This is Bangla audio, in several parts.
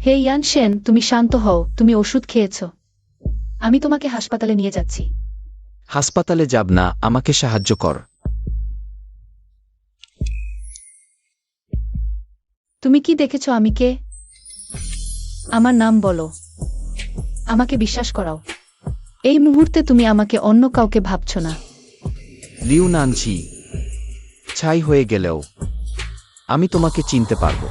হে ইয়ান সেন, তুমি শান্ত হও। তুমি ওষুধ খেয়েছ। আমি তোমাকে হাসপাতালে নিয়ে যাচ্ছি। হাসপাতালে যাব না, আমাকে সাহায্য কর। তুমি কি দেখেছ আমি কে? আমার নাম বলো। আমাকে বিশ্বাস করাও। এই মুহূর্তে তুমি আমাকে অন্য কাউকে ভাবছ না। লিউ নানজি, ছাই হয়ে গেলেও আমি তোমাকে চিনতে পারব।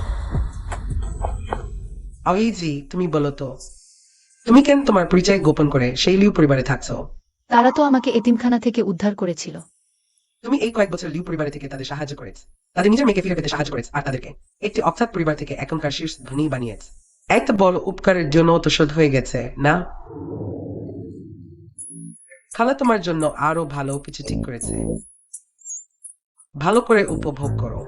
আওয়েজি, তুমি বলো তো, তুমি কেন তোমার পরিচয় গোপন করে সেই লিউ পরিবারে থাকছো? তারা তো আমাকে এতিমখানা থেকে উদ্ধার করেছিল। তুমি এই কয়েক বছর লিউ পরিবারে থেকে তাদের সাহায্য করেছ, তাদের নিজের মেয়েকে ফিরে পেতে সাহায্য করেছ, আর তাদেরকে একটি অর্থাৎ পরিবার থেকে এখনকার শীর্ষ ধনী বানিয়েছ। একটা বড় উপকারের জন্য তো শোধ হয়ে গেছে না? খালা তোমার জন্য আরো ভালো কিছু ঠিক করেছে। ভালো করে উপভোগ করো।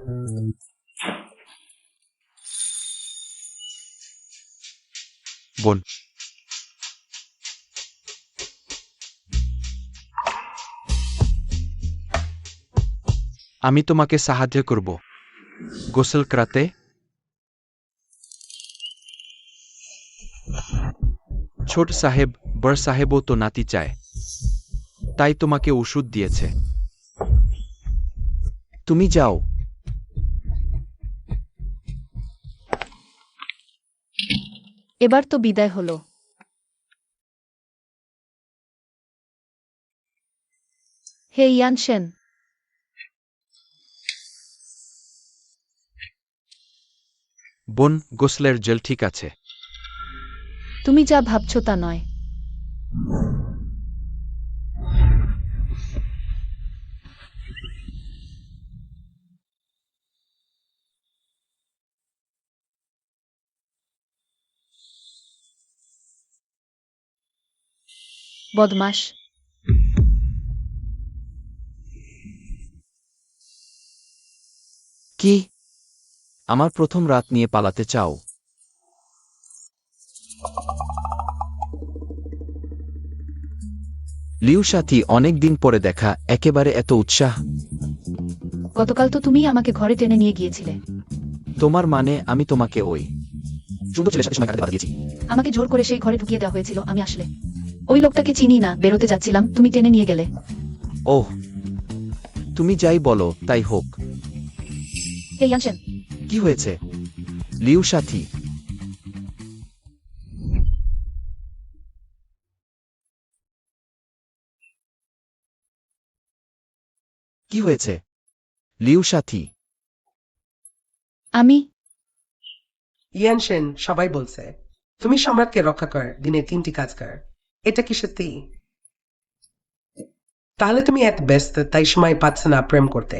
বোন, আমি তোমাকে সাহায্য করব গোসল করাতে। ছোট সাহেব, বড় সাহেবও তো নাতি চায়, তাই তোমাকে ওষুধ দিয়েছে। তুমি যাও। এবার তো বিদায় হলো। হে ইয়ান সেন, বোন, গোসলের জল ঠিক আছে? তুমি যা ভাবছ তা নয়। বদমাশ। কি? আমার প্রথম রাত নিয়ে পালাতে চাও? লিউ সাথী, অনেক দিন পরে দেখা, একেবারে এত উৎসাহ? গতকাল তো তুমি আমাকে ঘরে টেনে নিয়ে গিয়েছিলে। তোমার মানে আমি তোমাকে ওই সুন্দর ছেলের সাথে সময় কাটাতে বাধা দিয়েছি? আমাকে জোর করে সেই ঘরে ঢুকিয়ে দেওয়া হয়েছিল। আমি আসলে ওই লোকটাকে চিনি না। বেরোতে যাচ্ছিলাম, তুমি টেনে নিয়ে গেলে। ওহ, তুমি যাই বলো তাই হোক। হে ইয়ান সেন, কি হয়েছে? লিউ সাথী, কি হয়েছে? লিউ সাথী, আমি ইয়ান সেন, সবাই বলছে তুমি সম্রাটকে রক্ষা কর, দিনে 3টি কাজ কর। এটা কি সত্যি? তাহলে তুমি এত ব্যস্ত তাই সময় পাচ্ছ না প্রেম করতে।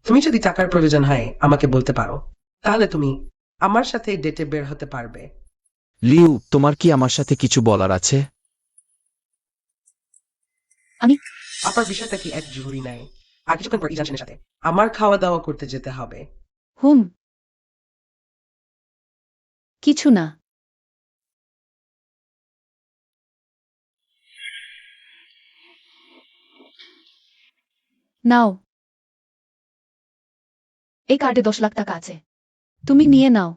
তুমি যদি টাকার প্রয়োজন হয় আমাকে বলতে পারো, তাহলে তুমি আমার সাথে ডেটে বের হতে পারবে। লিউ, তোমার কি আমার সাথে কিছু বলার আছে? আমি আপনার বিষয়টা কি এক জরুরি নাই? আর কিছুক্ষণ পর ইজান সেনের সাথে আমার খাওয়া দাওয়া করতে যেতে হবে। হুম, কিছু না। নাও, এই কার্ডে 10 লাখ টাকা আছে। তুমি নিয়ে নাও।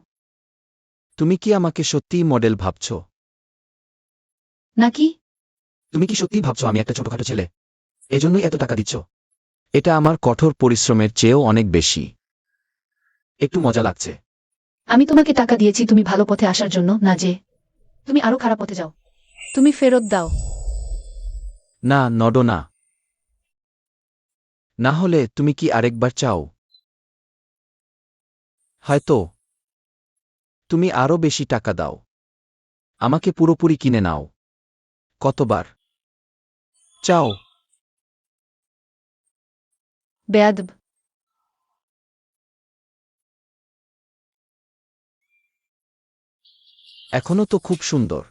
তুমি কি আমাকে সত্যিই মডেল ভাবছ? নাকি? তুমি কি সত্যিই ভাবছ আমি একটা ছোটখাটো ছেলে, এজন্যই এত টাকা দিচ্ছ? এটা আমার কঠোর পরিশ্রমের চেয়েও অনেক বেশি। একটু মজা লাগছে। আমি তোমাকে টাকা দিয়েছি তুমি ভালো পথে আসার জন্য, না যে তুমি আরো খারাপ পথে যাও। তুমি ফেরত দাও। না, নডো না। না হলে তুমি কি আরেকবার চাও? হয়তো তুমি আরো বেশি টাকা দাও। আমাকে পুরোপুরি কিনে নাও। কতবার চাও? বেয়াদব। এখনো তো খুব সুন্দর।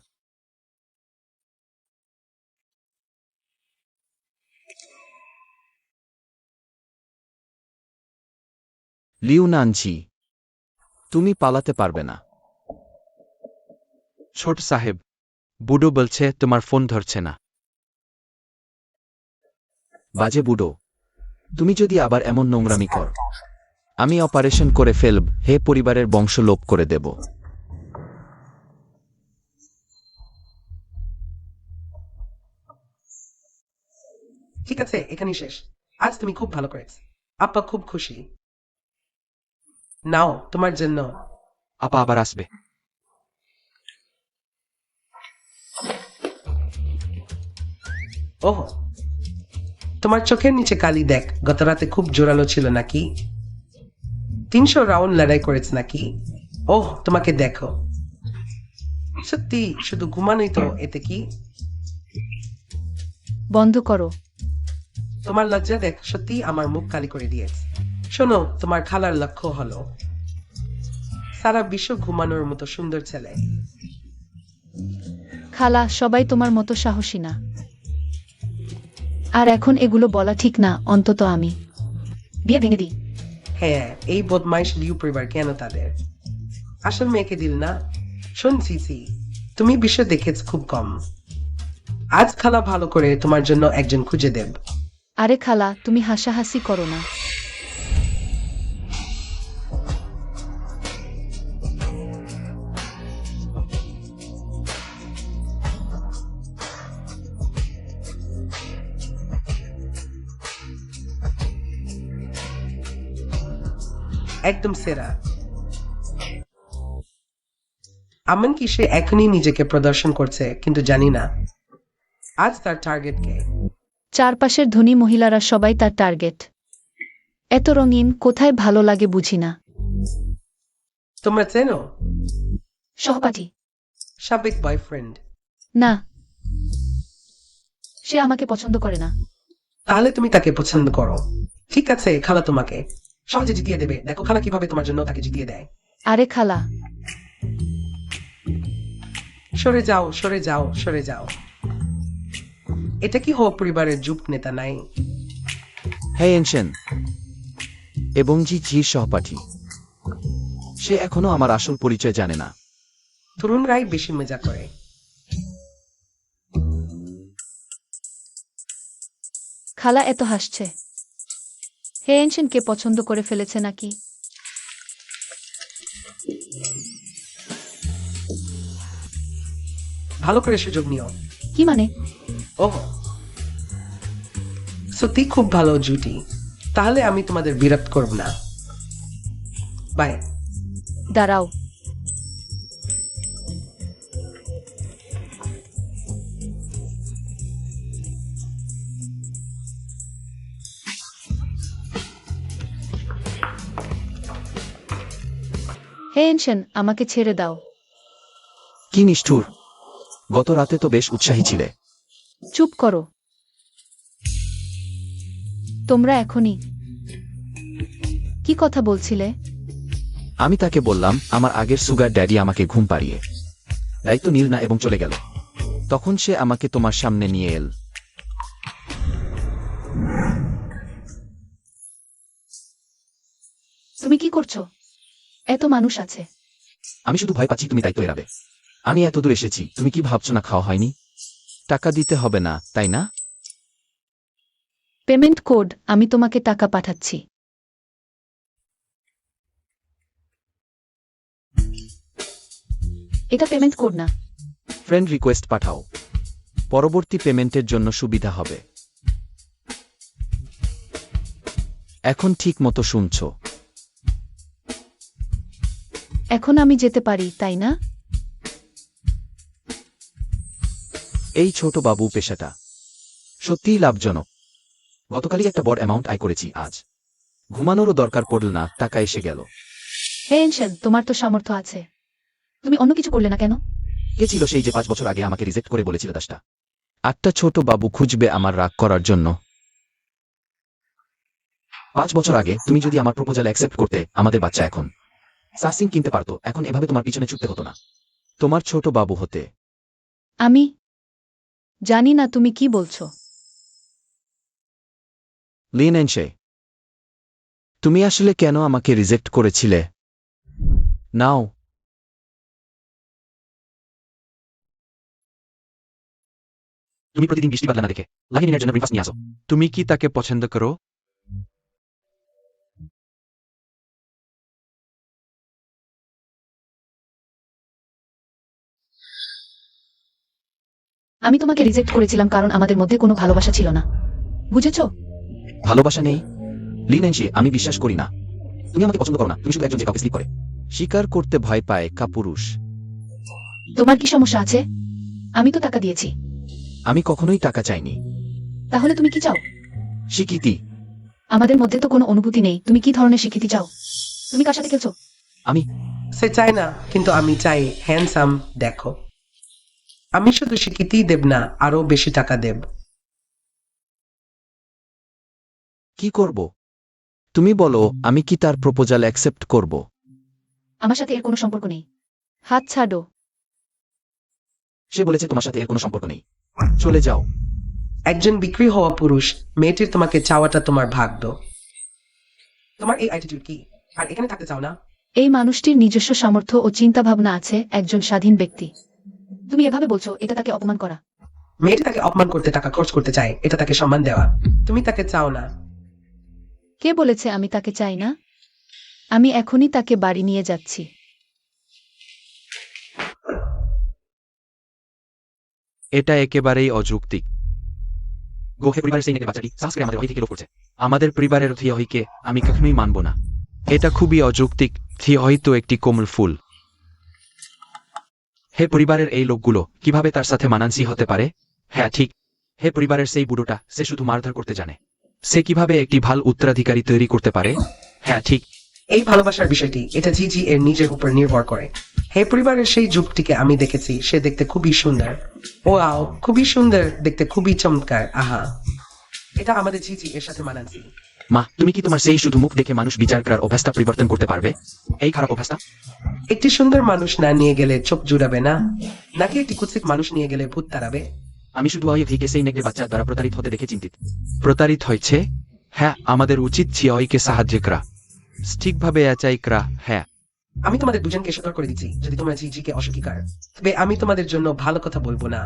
লিউ নানজি, তুমি পালাতে পারবে না। ছোট সাহেব, বুড়ো বলছে তোমার ফোন ধরছে না। বাজে বুড়ো, তুমি যদি আবার এমন নোংরামি কর, আমি অপারেশন করে ফেলব, হে পরিবারের বংশ লোপ করে দেব। ঠিক আছে, এখানেই শেষ। আজ তুমি খুব ভালো করেছ। আপা খুব খুশি। নাও তোমার জন্য। আপা আবার আসবে। ওহ, তোমার চোখের নিচে কালি দেখ। গত রাতে খুব জোরালো ছিল নাকি? 300 রাউন্ড লড়াই করেছে নাকি? ওহ, তোমাকে দেখো। সত্যি শুধু ঘুমানোই তো, এতে কি? বন্ধ করো। তোমার লজ্জা দেখ, সত্যি আমার মুখ কালি করে দিয়েছে। শোনো, তোমার খালার লক্ষ্য হলো সারা বিশ্ব ঘুমানোর মতো সুন্দর ছেলে। খালা, সবাই তোমার মতো সাহসী না। আর এখন এগুলো বলা ঠিক না, অন্তত আমি বিয়ে ভেঙে দিই। হ্যাঁ, এই বদমাইশ লিউ পরিবার কেন তাদের আসল মেয়েকে দিল না? শোন সিসি, তুমি বিশ্ব দেখেছ খুব কম। আজ খালা ভালো করে তোমার জন্য একজন খুঁজে দেব। আরে খালা, তুমি হাসাহাসি করো না। একদম সেরা। এমনকি সে এখনই নিজেকে প্রদর্শন করছে, কিন্তু জানি না আজ তার টার্গেট কে। চারপাশের ধনী মহিলারা সবাই তার টার্গেট। এত রঙিন, কোথায় ভালো লাগে বুঝি না। তোমরা চেনো? সহপাঠী? সাবেক বয়ফ্রেন্ড? না, সে আমাকে পছন্দ করে না। তাহলে তুমি তাকে পছন্দ করো। ঠিক আছে, খালা তোমাকে সহজে জিতিয়ে দেবে। দেখো খালা কিভাবে তোমার জন্য তাকে জিতিয়ে দেয়। আরে খালা, সরে যাও, সরে যাও, সরে যাও। এটা কি হো পরিবারের যুগ নেতা নাই? হ্যাঁ এনশেন, এবং জির সহপাঠী। সে এখনো আমার আসল পরিচয় জানে না। তরুণরাই বেশি মজা করে। খালা এত হাসছে। হে এনশনকে পছন্দ করে ফেলেছে নাকি? ভালো করে সুযোগ নিও। কি মানে? ওহ, সত্যি খুব ভালো জুটি। তাহলে আমি তোমাদের বিরক্ত করব না। বাই। দাঁড়াও। হে এনশন, আমাকে ছেড়ে দাও। কি নিষ্ঠুর! গত রাতে তো বেশ উৎসাহী ছিলে। চুপ করো। তোমরা এখনই কি কথা বলছিলে? আমি তাকে বললাম আমার আগের সুগার ড্যাডি আমাকে ঘুম পাড়িয়ে দায়িত্ব নিল না এবং চলে গেল। তখন সে আমাকে তোমার সামনে নিয়ে এল। তুমি কি করছো? এত মানুষ আছে। আমি শুধু ভয় পাচ্ছি তুমি দায়িত্ব এড়াবে। আমি এত দূর এসেছি, তুমি কি ভাবছো না খাওয়া হয়নি? টাকা দিতে হবে না, তাই না? পেমেন্ট কোড, আমি তোমাকে টাকা পাঠাচ্ছি। এটা পেমেন্ট কোড না। ফ্রেন্ড রিকোয়েস্ট পাঠাও, পরবর্তী পেমেন্টের জন্য সুবিধা হবে। এখন ঠিক মতো শুনছো? এখন আমি যেতে পারি, তাই না? এই ছোট বাবু পেশাটা সত্যিই লাভজনক। গতকালই একটা বড় অ্যামাউন্ট আয় করেছি, আজ ঘুমানোরও দরকার পড়ল না, টাকা এসে গেল। হে এনশন, তোমার তো সামর্থ্য আছে, তুমি অন্য কিছু করলে না কেন? কে ছিল সেই যে 5 বছর আগে আমাকে রিজেক্ট করে বলেছিল দাসটা? একটা ছোট বাবু খুঁজবে আমার রাগ করার জন্য। 5 বছর আগে তুমি যদি আমার প্রপোজাল অ্যাকসেপ্ট করতে, আমাদের বাচ্চা এখন সাসিং কিনতে পারতো। এখন এভাবে তোমার পিছনে ছুটতে হতো না। তোমার ছোট বাবু হতে। আমি জানি না তুমি কি বলছো। লিন এনশে, তুমি আসলে কেন আমাকে রিজেক্ট করেছিলে? নাও। তুমি প্রতিদিন বৃষ্টি বাদলা না দেখে লাগিনের জন্য ব্রেকফাস্ট নিয়ে আসো। তুমি কি তাকে পছন্দ করো? আমি তোমাকে রিজেক্ট করেছিলাম কারণ আমাদের মধ্যে কোনো ভালোবাসা ছিল না। বুঝেছো? ভালোবাসা নেই? লিনেন্সি, আমি বিশ্বাস করি না। তুমি আমাকে পছন্দ করো না, তুমি শুধু একজন যে কাউকে স্লিপ করে। স্বীকার করতে ভয় পায় কাপুরুষ। তোমার কি সমস্যা আছে? আমি তো টাকা দিয়েছি। আমি কখনোই টাকা চাইনি। তাহলে তুমি কি চাও? স্বীকৃতি। আমাদের মধ্যে তো কোনো অনুভূতি নেই, তুমি কি ধরনের স্বীকৃতি চাও? তুমি কার সাথে খেলছো? আমি সে চায় না, কিন্তু আমি চাই হ্যান্ডসাম দেখো। আমি শুধু স্বীকৃতি দেব না, আরো বেশি টাকা দেব। কি করব? তুমি বলো, আমি কি তার প্রপোজাল অ্যাকসেপ্ট করব? আমার সাথে এর কোনো সম্পর্ক নেই। হাত ছাড়ো। সে বলেছে তোমার সাথে এর কোনো সম্পর্ক নেই। চলে যাও। একজন বিক্রি হওয়া পুরুষ, মেয়েটির তোমাকে চাওয়াটা তোমার ভাগ্য। তোমার এই অ্যাটিটিউড কি? আর এখানে থাকতে চাও না? এই মানুষটির নিজস্ব সামর্থ্য ও চিন্তা ভাবনা আছে, একজন স্বাধীন ব্যক্তি। তুমি এভাবে বলছো, এটা তাকে অপমান করা। মেয়েটি তাকে অপমান করতে টাকা খরচ করতে চায়, এটা তাকে সম্মান দেওয়া। তুমি তাকে চাও না। কে বলেছে আমি তাকে চাই না? আমি এখনই তাকে বাড়ি নিয়ে যাচ্ছি। এটা একেবারেই অযৌক্তিক। গোহে পরিবারের সেই নেকড়ে বাচ্চাটি সাহস করে আমাদের ওই থেকে লোক করছে। আমাদের পরিবারের থিয়হিকে আমি কখনোই মানব না। এটা খুবই অযৌক্তিক। থিয়হি তো একটি কোমল ফুল। হে পরিবারের এই লোকগুলো কিভাবে তার সাথে মানানসি হতে পারে? হ্যাঁ ঠিক। হে পরিবারের সেই বুড়োটা, সে শুধু মারধর করতে জানে। সে কিভাবে একটি ভাল উত্তরাধিকারী তৈরি করতে পারে? হ্যাঁ ঠিক। এই ভালোবাসার বিষয়টি, এটা জিজি এর নিজের উপর নির্ভর করে। হে পরিবারের সেই যুগটিকে আমি দেখেছি, সে দেখতে খুবই সুন্দর। ও আও, খুবই সুন্দর দেখতে, খুবই চমৎকার। আহা, এটা আমাদের জিজি এর সাথে মানানসি। মা, তুমি কি তোমার সেই শুধু মুখ দেখে মানুষ বিচার করার অভ্যাসটা পরিবর্তন করতে পারবে? এই খারাপ অভ্যাসটা? একটি সুন্দর মানুষ না নিয়ে গেলে চোখ জুড়াবে না, নাকি একটি কুৎসিত মানুষ নিয়ে গেলে ভূত তাড়াবে? আমি শুধু ওই ভিকে সেই নেকড়ে বাচ্চার দ্বারা প্রতারিত হতে দেখে চিন্তিত। প্রতারিত হয়েছে? হ্যাঁ, আমাদের উচিত থিয়হিকে সাহায্য করা, ঠিকভাবে যাচাই করা। হ্যাঁ, আমি তোমাদের দুজনকে সতর্ক করে দিচ্ছি, যদি তোমরা জিজিকে অস্বীকার, তবে আমি তোমাদের জন্য ভালো কথা বলবো না।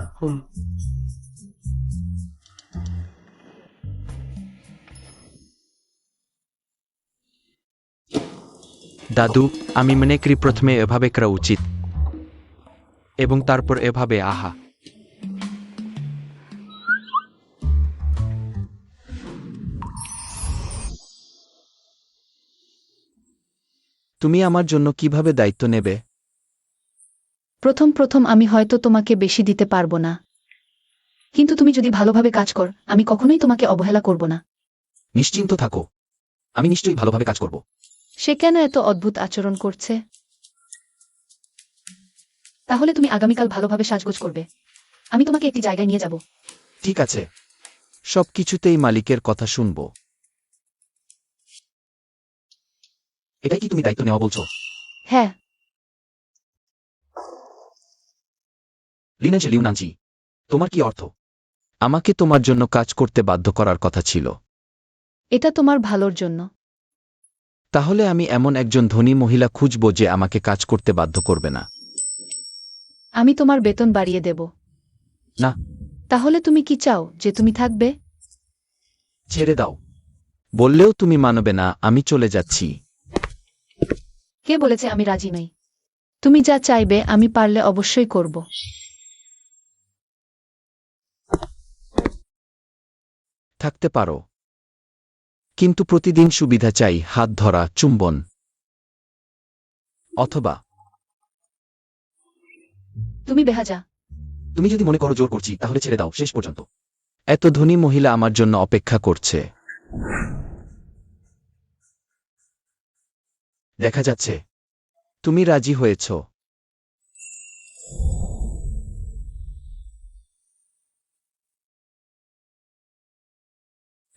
দাদু, আমি মনে করি প্রথমে এভাবে করা উচিত এবং তারপর এভাবে। আহা, তুমি আমার জন্য কিভাবে দায়িত্ব নেবে? প্রথম প্রথম আমি হয়তো তোমাকে বেশি দিতে পারবো না, কিন্তু তুমি যদি ভালোভাবে কাজ কর, আমি কখনোই তোমাকে অবহেলা করব না। নিশ্চিন্ত থাকো, আমি নিশ্চয়ই ভালোভাবে কাজ করব। সে কেন এত অদ্ভুত আচরণ করছে? তাহলে তুমি আগামীকাল ভালোভাবে সাজগোজ করবে। আমি তোমাকে একটি জায়গায় নিয়ে যাব। ঠিক আছে, সবকিছুতেই মালিকের কথা শুনব। এটাই কি তুমি দায়িত্ব নেওয়া বলছো? হ্যাঁ। লিনেন্সি লিউনানচি, তোমার কি অর্থ? আমাকে তোমার জন্য কাজ করতে বাধ্য করার কথা ছিল। এটা তোমার ভালোর জন্য। তাহলে আমি এমন একজন ধনী মহিলা খুঁজব যে আমাকে কাজ করতে বাধ্য করবে না। আমি তোমার বেতন বাড়িয়ে দেব। না। তাহলে তুমি কি চাও যে তুমি থাকবে? ছেড়ে দাও। বললেও তুমি মানবে না, আমি চলে যাচ্ছি। কে বলেছে আমি রাজি নই? তুমি যা চাইবে আমি পারলে অবশ্যই করব। থাকতে পারো, কিন্তু প্রতিদিন সুবিধা চাই, হাত ধরা, চুম্বন। অথবা তুমি বেহাজা। তুমি যদি মনে করো জোর করছি, তাহলে ছেড়ে দাও শেষ পর্যন্ত। এত ধনী মহিলা আমার জন্য অপেক্ষা করছে। দেখা যাচ্ছে তুমি রাজি হয়েছ।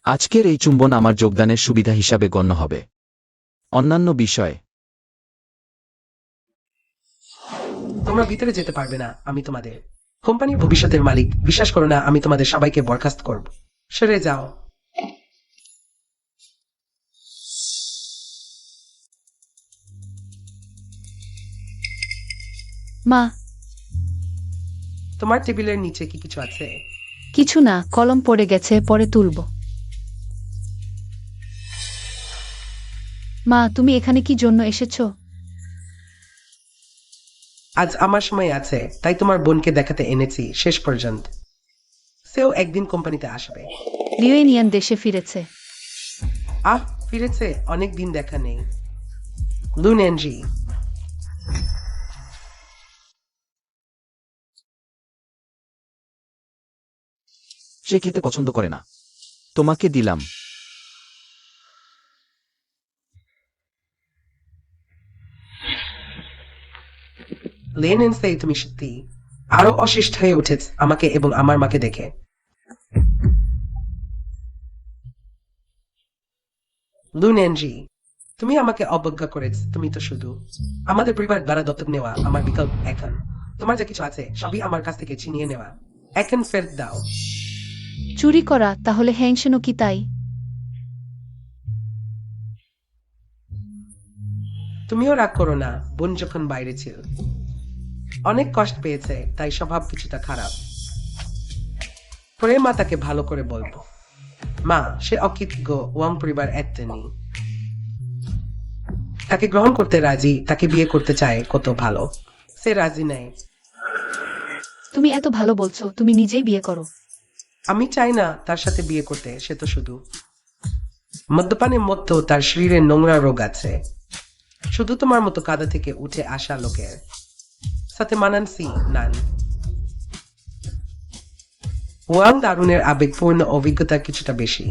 আজকের এই চুম্বন আমার যোগদানের সুবিধা হিসাবে গণ্য হবে। অন্যান্য বিষয় তোমরা ভিতরে যেতে পারবে না, আমি তোমাদের কোম্পানির ভবিষ্যতের মালিক। বিশ্বাস করো না, আমি তোমাদের সবাইকে বরখাস্ত করব। সরে যাও। মা, তোমার টেবিলের নিচে কি কিছু আছে? কিছু না, কলম পড়ে গেছে, পরে তুলব। মা, তুমি এখানে কি জন্য এসেছো? আজ আমার সময় আছে, তাই তোমার বোনকে দেখাতে এনেছি শেষ পর্যন্ত। সেও একদিন কোম্পানিতে আসবে। লিওয়েনিয়ান দেশে ফিরেছে। ফিরেছে, অনেক দিন দেখা নেই। লুনেনজি, সে খেতে পছন্দ করে না। তোমাকে দিলাম। লেনেন্সে তুমি সত্যি আরো অশিষ্ট হয়ে উঠেছ আমাকে এবং আমার মাকে দেখে। লুনেনজি, তুমি আমাকে অবজ্ঞা করেছ। তুমি তো শুধু আমাদের পরিবার দ্বারা দত্তক নেওয়া আমার বিকল্প। এখন তোমার যা কিছু আছে সবই আমার কাছ থেকে ছিনিয়ে নেওয়া। এখন ফেরত দাও। চুরি করা? তাহলে হ্যাংসেনও কি তাই? তুমিও রাগ করো না, বোন যখন বাইরে ছিল অনেক কষ্ট পেয়েছে, তাই স্বভাব কিছুটা খারাপ। পরে মা তাকে ভালো করে বলবো। মা, সে অকৃতজ্ঞ ওয়াং পরিবার একটা নেই। তাকে গ্রহণ করতে রাজি, তাকে বিয়ে করতে চায়, কত ভালো। সে রাজি নেই। তুমি এত ভালো বলছো, তুমি নিজেই বিয়ে করো। আমি চাই না তার সাথে বিয়ে করতে। সে তো শুধু মদ্যপানের মধ্যেও তার শরীরে নোংরা রোগ আছে। শুধু তোমার মতো কাদা থেকে উঠে আসা লোকের সাথে মানানসি নান। ওয়াং দারুণের আবেগপূর্ণ অভিজ্ঞতা কিছুটা বেশি।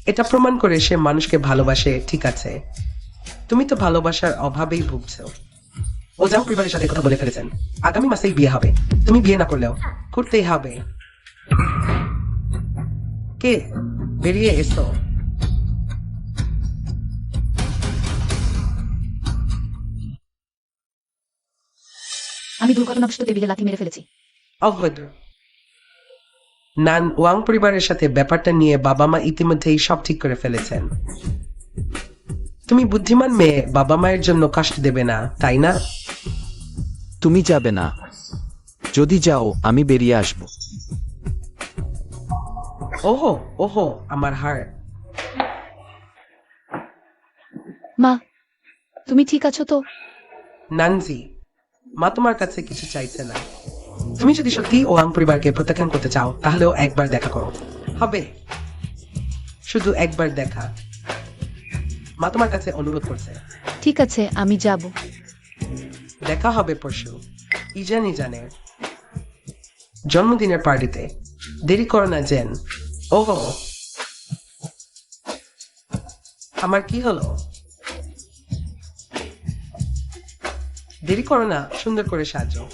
এটা প্রমাণ করে সে মানুষকে ভালোবাসে। ঠিক আছে, তুমি তো ভালোবাসার অভাবেই ভুগছ। ও যাও পরিবারের সাথে কথা বলে ফেলেছেন, আগামী মাসেই বিয়ে হবে। তুমি বিয়ে না করলেও করতেই হবে। কে? বেরিয়ে এসো। আমি দুর্ঘটনাগ্রস্ত টেবিলে লাথি মেরে ফেলেছি। অভদ্র। নান ওয়াং পরিবারের সাথে ব্যাপারটা নিয়ে বাবা মা ইতিমধ্যেই সব ঠিক করে ফেলেছেন। তুমি বুদ্ধিমান মেয়ে, বাবা মায়ের জন্য কষ্ট দেবে না, তাই না? তুমি যাবে না। যদি যাও আমি বেরিয়ে আসব। ওহো ওহো, আমার হাড়। মা, তুমি ঠিক আছো তো? নানজি, মা তোমার কাছে কিছু চাইছে না। তুমি যদি সত্যি ওয়াং পরিবারকে প্রত্যাখ্যান করতে চাও, তাহলেও একবার দেখা করো। হবে, শুধু একবার দেখা। মা তোমার কাছে অনুরোধ করছে। ঠিক আছে, আমি যাব। দেখা হবে পরশু ইজানের জন্মদিনের পার্টিতে। দেরি করো না জেন। ওহো, আমার কি হলো? দেরি করো না, সুন্দর করে সাজো।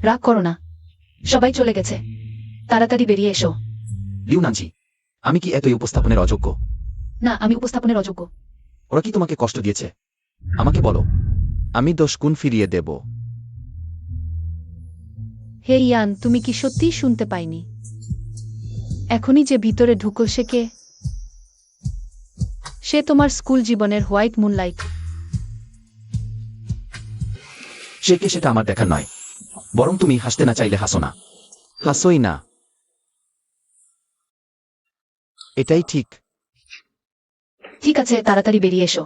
রাগ করো না, সবাই চলে গেছে। তাড়াতাড়ি বেরিয়ে এসো। লিউ নানজি, আমি কি এতই উপস্থাপনের অযোগ্য? না, আমি উপস্থাপনের অযোগ্য। ওরা কি তোমাকে কষ্ট দিয়েছে? আমাকে বলো, আমি 10 গুণ ফিরিয়ে দেব। হে ইয়ান, তুমি কি সত্যিই শুনতে পাইনি? এখনই যে ভিতরে ঢুকো সে কে? সে তোমার স্কুল জীবনের হোয়াইট মুনলাইট। সে কে সেটা আমার দেখার নয়। বরং তুমি হাসতে না চাইলে হাসো না। হাসোই না। এটাই ঠিক। ঠিক আছে, তাড়াতাড়ি বেরিয়ে এসো।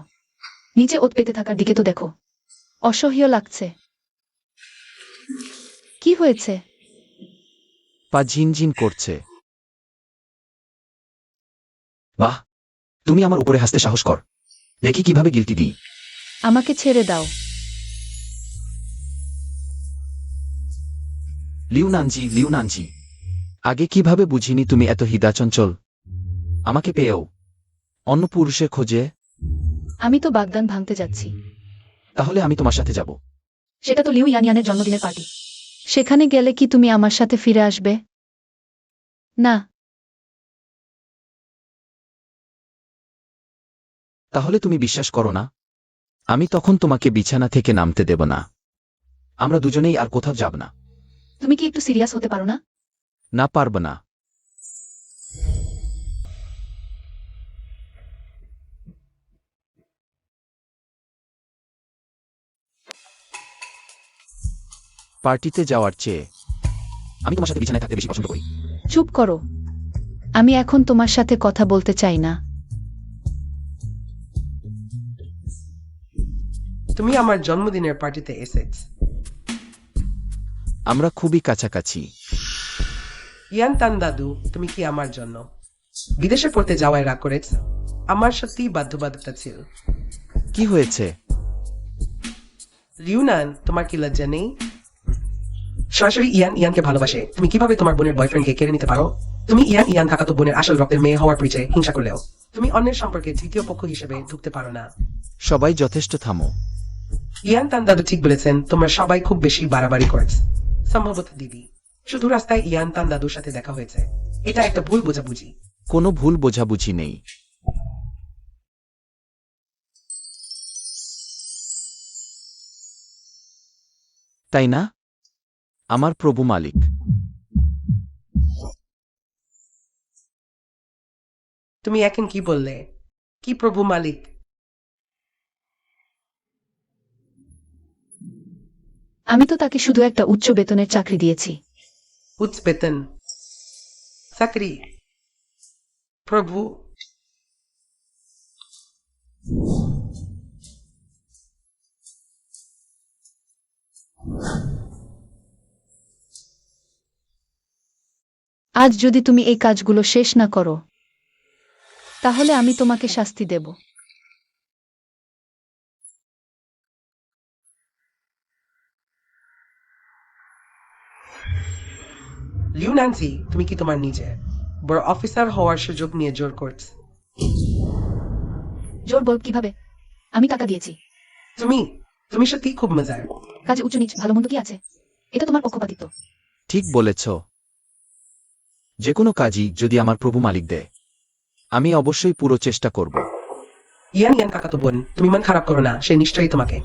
নিচে ওত পেতে থাকার দিকে তো দেখো। অসহ্য লাগছে। কি হয়েছে? পা ঝিনঝিন করছে। বাহ, তুমি আমার উপরে হাসতে সাহস কর। দেখি কিভাবে গিলটি দিই। আমাকে ছেড়ে দাও। লিউ নানজি, আগে কিভাবে বুঝিনি তুমি এত হৃদাচঞ্চল। আমাকে পেয়েও অন্য পুরুষের খোঁজে। আমি তো বাগদান ভাঙতে যাচ্ছি। তাহলে আমি তোমার সাথে যাব। সেটা তো লিউ ইয়ানিয়ানের জন্মদিনের পার্টি। সেখানে গেলে কি তুমি আমার সাথে ফিরে আসবে? না। তাহলে তুমি বিশ্বাস করো না? আমি তখন তোমাকে বিছানা থেকে নামতে দেব না। আমরা দুজনেই আর কোথাও যাব না। তুমি কি একটু সিরিয়াস হতে পারো না? না, পারব না। পার্টিতে যাওয়ার চেয়ে আমি তোমার সাথে বিছানায় থাকতে বেশি পছন্দ করি। চুপ করো। আমি এখন তোমার সাথে কথা বলতে চাই না। তুমি আমার জন্মদিনের পার্টিতে এসেছ। আমরা খুবই কাছাকাছি। ইয়ান তান দাদু, তুমি কি আমার জন্য বিদেশে পড়তে যাওয়ায় রাগ করেছ? আমার সত্যিই বাধ্যবাধকতা ছিল। কি হয়েছে? লিউনান, তোমার কি লজ্জা নেই? সরাসরি ইয়ান ইয়ানকে ভালোবাসে, তুমি কিভাবে তোমার বোনের বয়ফ্রেন্ডকে কেড়ে নিতে পারো? তুমি ইয়ান ইয়ান কাকাতো বোনের আসল রক্তের মেয়ে হওয়ার পরিচয়ে হিংসা করলেও তুমি অন্যের সম্পর্কে তৃতীয় পক্ষ হিসেবে ঢুকতে পারো না। সবাই যথেষ্ট থামো। ইয়ান তান দাদু ঠিক বলেছেন, তোমরা সবাই খুব বেশি বাড়াবাড়ি করেছ। সম্ভবত দিদি শুধু রাস্তায় ইয়ান তান দাদুর সাথে দেখা হয়েছে। এটা একটা ভুল বোঝাবুঝি। কোনো ভুল বোঝাবুঝি নেই। তাই না? আমার প্রভু মালিক। তুমি এখন কি বললে? কি প্রভু মালিক? আমি তো তাকে শুধু একটা উচ্চ বেতনের চাকরি দিয়েছি। উচ্চ বেতন চাকরি? প্রভু, আজ যদি তুমি এই কাজগুলো শেষ না করো, তাহলে আমি তোমাকে শাস্তি দেব। লিউ ন্যান্সি, তুমি কি তোমার নিজে বড় অফিসার হওয়ার সুযোগ নিয়ে জোর করছ? জোর বল কিভাবে? আমি টাকা দিয়েছি। তুমি তুমি সত্যি খুব মজার। কাজে উঁচু নিচ ভালো মন্দ কি আছে? এটা তোমার পক্ষপাতিত্ব। ঠিক বলেছ। যে কোনো কাজই যদি আমার প্রভু মালিক দেয়, আমি অবশ্যই পুরো চেষ্টা করব। ইয়ান ইয়ান কাকাতো বোন, তুমি মন খারাপ করো না, সে নিশ্চয়ই তোমাকে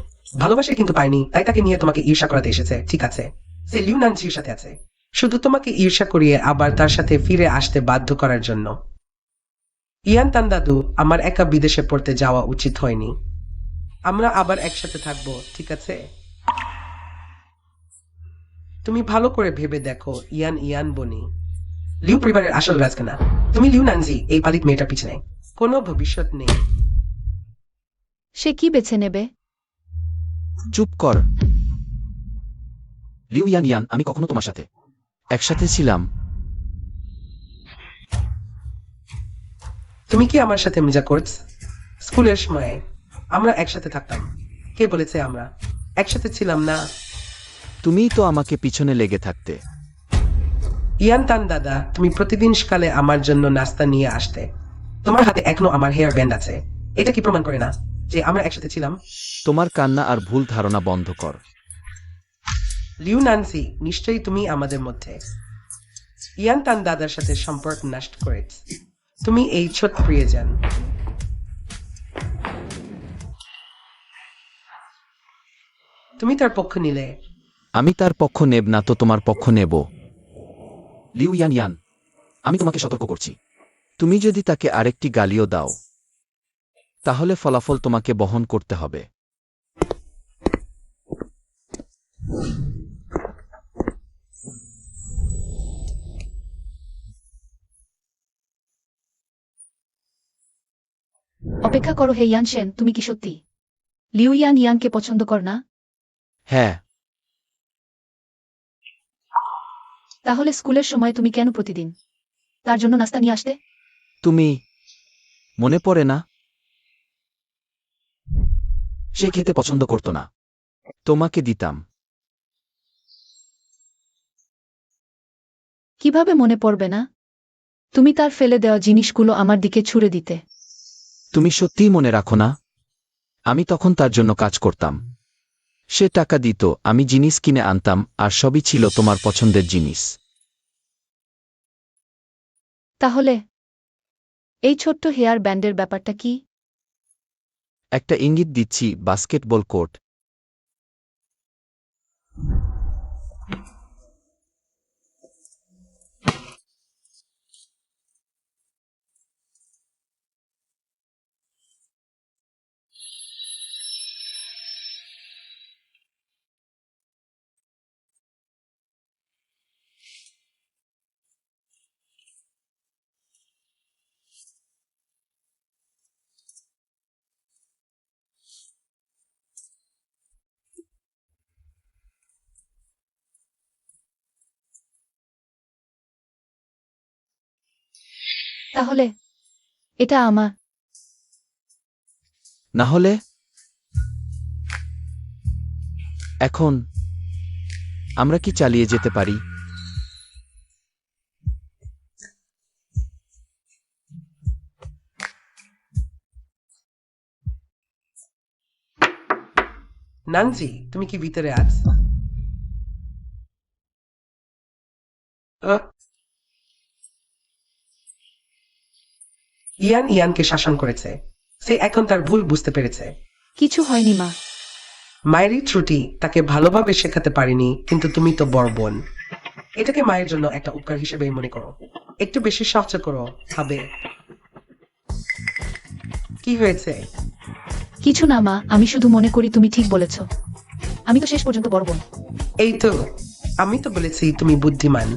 ভালোবাসে কিন্তু পায়নি, তাই তাকে নিয়ে তোমাকে ঈর্ষা করাতে এসেছে। ঠিক আছে, সে লিউ নানসির সাথে আছে শুধু তোমাকে ঈর্ষা করিয়ে আবার তার সাথে ফিরে আসতে বাধ্য করার জন্য। ইয়ান তান দাদু, আমার একা বিদেশে পড়তে যাওয়া উচিত হয়নি। আমরা আবার একসাথে থাকবো, ঠিক আছে? তুমি ভালো করে ভেবে দেখো ইয়ান ইয়ান বনি, লিউ পরিবারের আসল রাজকানা তুমি। লিউ নানজি, এই পালিত মেয়েটার পিছনে কোনো ভবিষ্যৎ নেই। সে কি বেছে নেবে? চুপ কর। লিউ ইয়ান ইয়ান, আমি কখনো তোমার সাথে একসাথে ছিলাম? তুমি কি আমার সাথে মজা করছ? স্কুলের সময় আমরা একসাথে থাকতাম। কে বলেছে আমরা একসাথে ছিলাম না? তুমিই তো আমাকে পিছনে লেগে থাকতে। ইয়ান তান দাদা, তুমি প্রতিদিন সকালে আমার জন্য নাস্তা নিয়ে আসতে। তোমার হাতে এখনো আমার হেয়ার ব্যান্ড আছে। এটা কি প্রমাণ করে না যে আমরা একসাথে ছিলাম? তোমার কান্না আর ভুল ধারণা বন্ধ কর। লিউ নানসি, নিশ্চয়ই তুমি আমাদের মধ্যে ইয়ান তান দাদার সাথে সম্পর্ক নষ্ট করেছ। তুমি এই ছোট প্রিয়জন। তুমি তার পক্ষ নিলে। আমি তার পক্ষ নেব না তো তোমার পক্ষ নেব? লিউ ইয়ান ইয়ান, আমি তোমাকে সতর্ক করছি, তুমি যদি তাকে আরেকটি গালিও দাও, তাহলে ফলাফল তোমাকে বহন করতে হবে। অপেক্ষা করো হে ইয়ান সেন, তুমি কি সত্যি লিউ ইয়ান ইয়ানকে পছন্দ কর না? হ্যাঁ। তাহলে স্কুলের সময় তুমি কেন প্রতিদিন তার জন্য নাস্তা নিয়ে আসতে? তুমি মনে পড়ে না? সে খেতে পছন্দ করত না, তোমাকে দিতাম। কিভাবে মনে পড়বে না? তুমি তার ফেলে দেওয়া জিনিসগুলো আমার দিকে ছুড়ে দিতে। তুমি সত্যিই মনে রাখো না? আমি তখন তার জন্য কাজ করতাম। সে টাকা দিত, আমি জিনিস কিনে আনতাম, আর সবই ছিল তোমার পছন্দের জিনিস। তাহলে এই ছোট্ট হেয়ার ব্যান্ডের ব্যাপারটা কি? একটা ইঙ্গিত দিচ্ছি, বাস্কেটবল কোর্ট। তাহলে এটা আমার। না হলে এখন আমরা কি চালিয়ে যেতে পারি? নানজি, তুমি কি ভিতরে আছো? ইয়ান ইয়ানকে শাসন করেছে। সে এখন তার ভুল বুঝতে পেরেছে। কিছু হয়নি মা। মায়েরই ত্রুটি, তাকে ভালোভাবে শেখাতে পারিনি, কিন্তু তুমি তো বড় বোন। এটাকে মায়ের জন্য একটা উপকার হিসেবেই মনে করো। একটু বেশি সাহায্য করো হবে। কি হয়েছে? কিছু না মা, আমি শুধু মনে করি তুমি ঠিক বলেছ। আমি তো শেষ পর্যন্ত বড় বোন। এই তো, আমি তো বলেছি তুমি বুদ্ধিমান।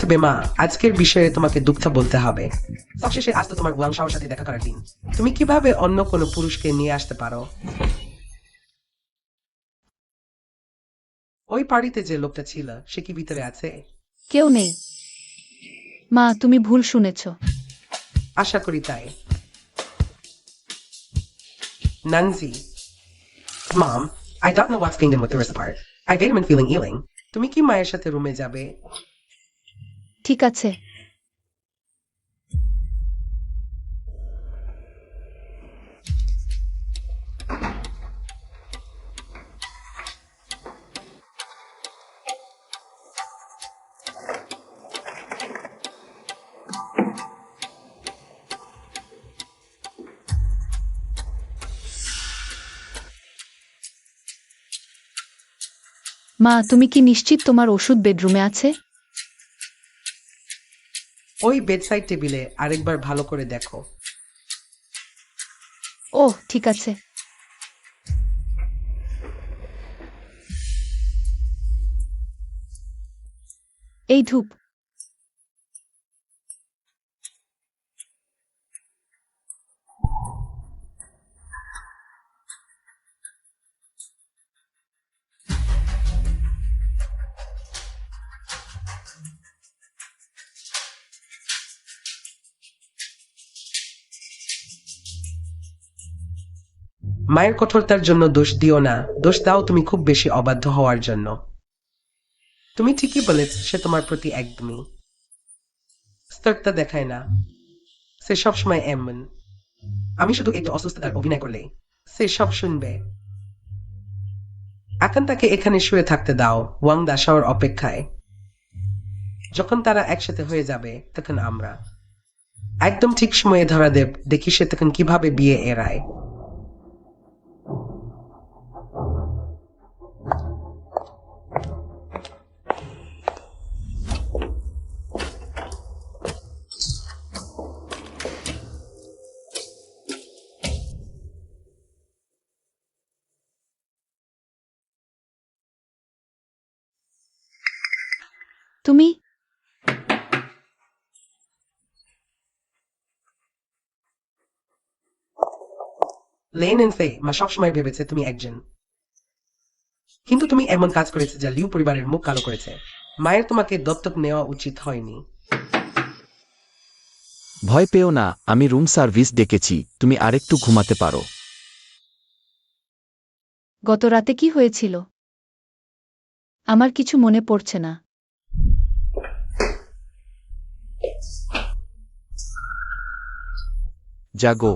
তবে মা, আজকের বিষয়ে তোমাকে দুঃখ বলতে হবে। সবশেষে আজ তো তোমার ওয়াংশাওর সাথে দেখা করার দিন। তুমি কিভাবে অন্য কোনো পুরুষকে নিয়ে আসতে পারো? ওই পার্টিতে যে লোকটা ছিল, সে কি ভিতরে আছে? কেউ নেই মা, তুমি ভুল শুনেছ। আশা করি তাই। Nanzi. Mom, I don't know what's going on with the wrist part. I get him feeling ailing. তুমি কি মায়ের সাথে রুমে যাবে? ঠিক আছে। মা, তুমি কি নিশ্চিত তোমার ওষুধ বেডরুমে আছে? ওই বেডসাইড টেবিলে আরেকবার ভালো করে দেখো। ওহ, ঠিক আছে। এই ধূপ। মায়ের কঠোরতার জন্য দোষ দিও না, দোষ দাও তুমি খুব বেশি অবাধ্য হওয়ার জন্য। তুমি ঠিকই বলেছ, সে তোমার প্রতি একদমই স্তরটা দেখায় না। সে সবসময় এমন। আমি শুধু একটু অসুস্থতার অভিনয় করলে সে সব শুনবে। এখন তাকে এখানে শুয়ে থাকতে দাও, ওয়াং দাসাওয়ার অপেক্ষায়। যখন তারা একসাথে হয়ে যাবে, তখন আমরা একদম ঠিক সময়ে ধরা দেব, দেখি সে তখন কিভাবে বিয়ে এড়ায়। তুমি লেন এন্ড ফে মা সবসময় ভেবেছে তুমি একজন, কিন্তু তুমি এমন কাজ করেছে যা লিউ পরিবারের মুখ কালো করেছে। মায়ের তোমাকে দত্তক নেওয়া উচিত হয়নি। ভয় পেও না, আমি রুম সার্ভিস ডেকেছি, তুমি আরেকটু ঘুমাতে পারো। গত রাতে কি হয়েছিল? আমার কিছু মনে পড়ছে না। জাগো।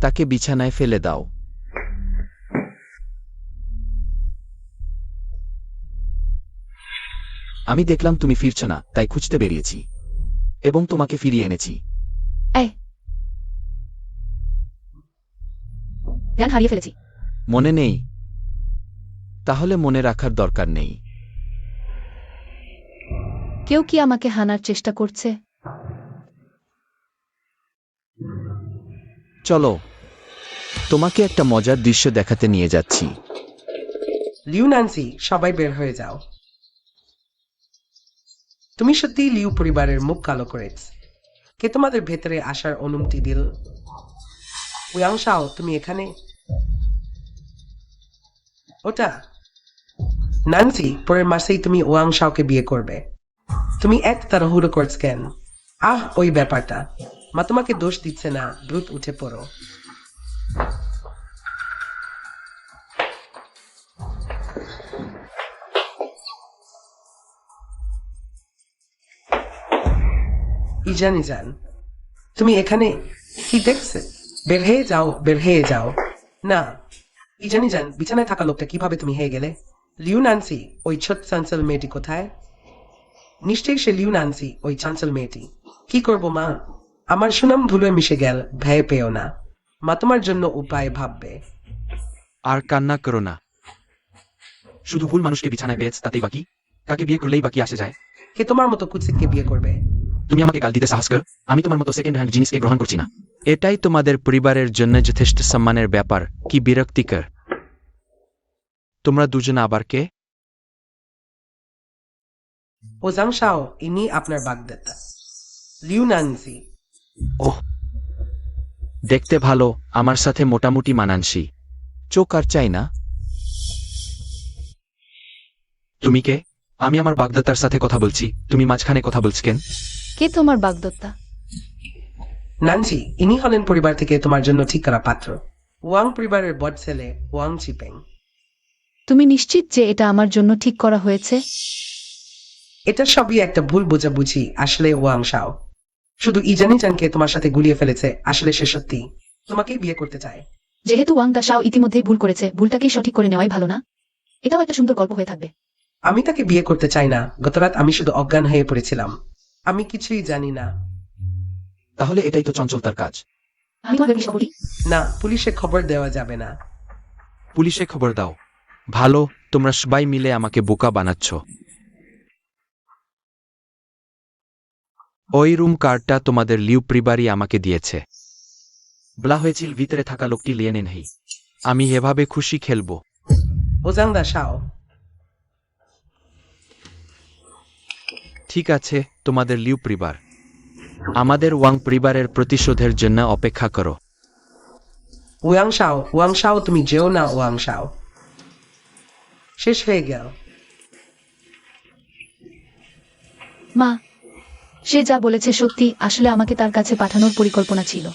তাকে বিছানায় ফেলে দাও। আমি দেখলাম তুমি ফিরছ না, তাই খুঁজতে বেরিয়েছি এবং তোমাকে ফিরিয়ে এনেছি। এই, জ্ঞান হারিয়ে ফেলেছি। মনে নেই? তাহলে মনে রাখার দরকার নেই। কেউ কি আমাকে হানার চেষ্টা করছে? চলো, তোমাকে একটা মজার দৃশ্য দেখাতে নিয়ে যাচ্ছি। লিউ, নান্সি, সবাই বের হয়ে যাও। তুমি সত্যিই লিউ পরিবারের মুখ কালো করেছ। কে তোমাদের ভেতরে আসার অনুমতি দিল? ওয়াংশাও, তুমি এখানে? ওটা নানসি, পরের মাসেই তুমি ওয়াং শাওকে বিয়ে করবে। তুমি এত তাড়াহুড়ো করছ কেন? ওই ব্যাপারটা। মা তোমাকে দোষ দিচ্ছে না, দ্রুত উঠে পড়ো। ইজান, তুমি এখানে কি দেখছে? বের হয়ে যাও, বের হয়ে যাও। না, ইজান, বিছানায় থাকা লোকটা কিভাবে তুমি হয়ে গেলে? লিউ নানসি, ওই ছোট চাঞ্চল মেয়েটি কোথায়? নিশ্চয়ই সে লিউ নানসি, ওই চাঞ্চল মেয়েটি। কি করব মা? আমার সুনাম ধুলোয় মিশে গেল, ভয় পেও না। মা তোমার জন্য উপায় ভাববে। আর কান্না করো না। শুধু ভুল মানুষকে বিছানায় পেয়েছ, তাতেই বাকি? কাকে বিয়ে করলেই বাকি আসে যায়? কে তোমার মতো কুৎসিতকে বিয়ে করবে? তুমি আমাকে গাল দিতে সাহস কর? আমি তোমার মতো সেকেন্ড হ্যান্ড জিনিসকে গ্রহণ করছি না। এটাই তোমাদের পরিবারের জন্য যথেষ্ট সম্মানের ব্যাপার। কি বিরক্তিকর। তোমরা দুজন আবার কে? ওজাং শাও, ইনি আপনার বাগদাতা লিউ নানসি। ওহ, দেখতে ভালো, আমার সাথে মোটামুটি মানানসি। চোখ আর চাই না। তুমি কে? আমি আমার বাগদাতার সাথে কথা বলছি, তুমি মাঝখানে কথা বলছ কেন? কে তোমার বাগদত্তা? নানসি, ইনি হলেন পরিবার থেকে তোমার জন্য ঠিক করা পাত্র। ওয়াং পরিবারের বড় ছেলে ওয়াং চিপেং। তুমি নিশ্চিত যে এটা আমার জন্য ঠিক করা হয়েছে? এটা সবই একটা ভুল বোঝাবুঝি। আসলে ওয়াং শাও শুধু ইজানিজানকে তোমার সাথে গুলিয়ে ফেলেছে। আসলে সে সত্যি তোমাকেই বিয়ে করতে চায়। যেহেতু ওয়াং দা শাও ইতিমধ্যেই ভুল করেছে, ভুলটাকেই সঠিক করে নেওয়াই ভালো না? এটাও একটা সুন্দর গল্প হয়ে থাকবে। আমি তাকে বিয়ে করতে চাই না। গতরাত আমি শুধু অজ্ঞান হয়ে পড়েছিলাম। আমি কিছুই জানি না। তাহলে এটাই তো চঞ্চল তার কাজ। আমি তোমাকে বিশ্বাস করি। না, পুলিশে খবর দেওয়া যাবে না। পুলিশে খবর দাও। ভালো, তোমরা সবাই মিলে আমাকে বোকা বানাচ্ছ। ওই রুম কার্ডটা তোমাদের লিউ পরিবারই আমাকে দিয়েছে। বলা হয়েছিল ভিতরে থাকা লোকটি লিয়েনে নেই। আমি এভাবে খুশি খেলবো। ওজাং দা শাও, ঠিক আছে, তোমাদের লিউ পরিবার। আমাদের ওয়াং পরিবারের প্রতিশোধের জন্য অপেক্ষা করো। ওয়াং শাও, তুমি যেও না ওয়াং শাও। শেষ হয়ে গেল। মা, সে যা বলেছে সত্যি। আসলে আমাকে তার কাছে পাঠানোর পরিকল্পনা ছিল।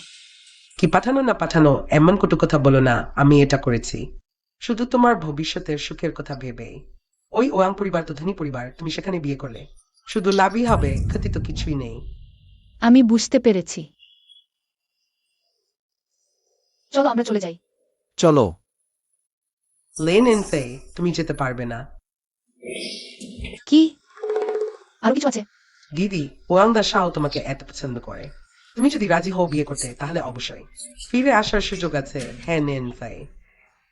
কি পাঠানো না পাঠানো এমন কটু কথা বলো না। আমি এটা করেছি শুধু তোমার ভবিষ্যতের সুখের কথা ভেবে। ওই ওয়াং পরিবার তো ধনী পরিবার, তুমি সেখানে বিয়ে করলে শুধু লাভই হবে, ক্ষতি তো কিছুই নেই। আমি বুঝতে পেরেছি। চলো আমরা চলে যাই। চলো। লেন এনসে, তুমি যেতে পারবে না। কি? আরো কিছু আছে? দিদি, ওয়াং দা শাও তোমাকে এত পছন্দ করে। তুমি যদি রাজি হও বিয়ে করতে, তাহলে অবশ্যই ফিরে আসার সুযোগ আছে। হ্যাঁ নেনসাই,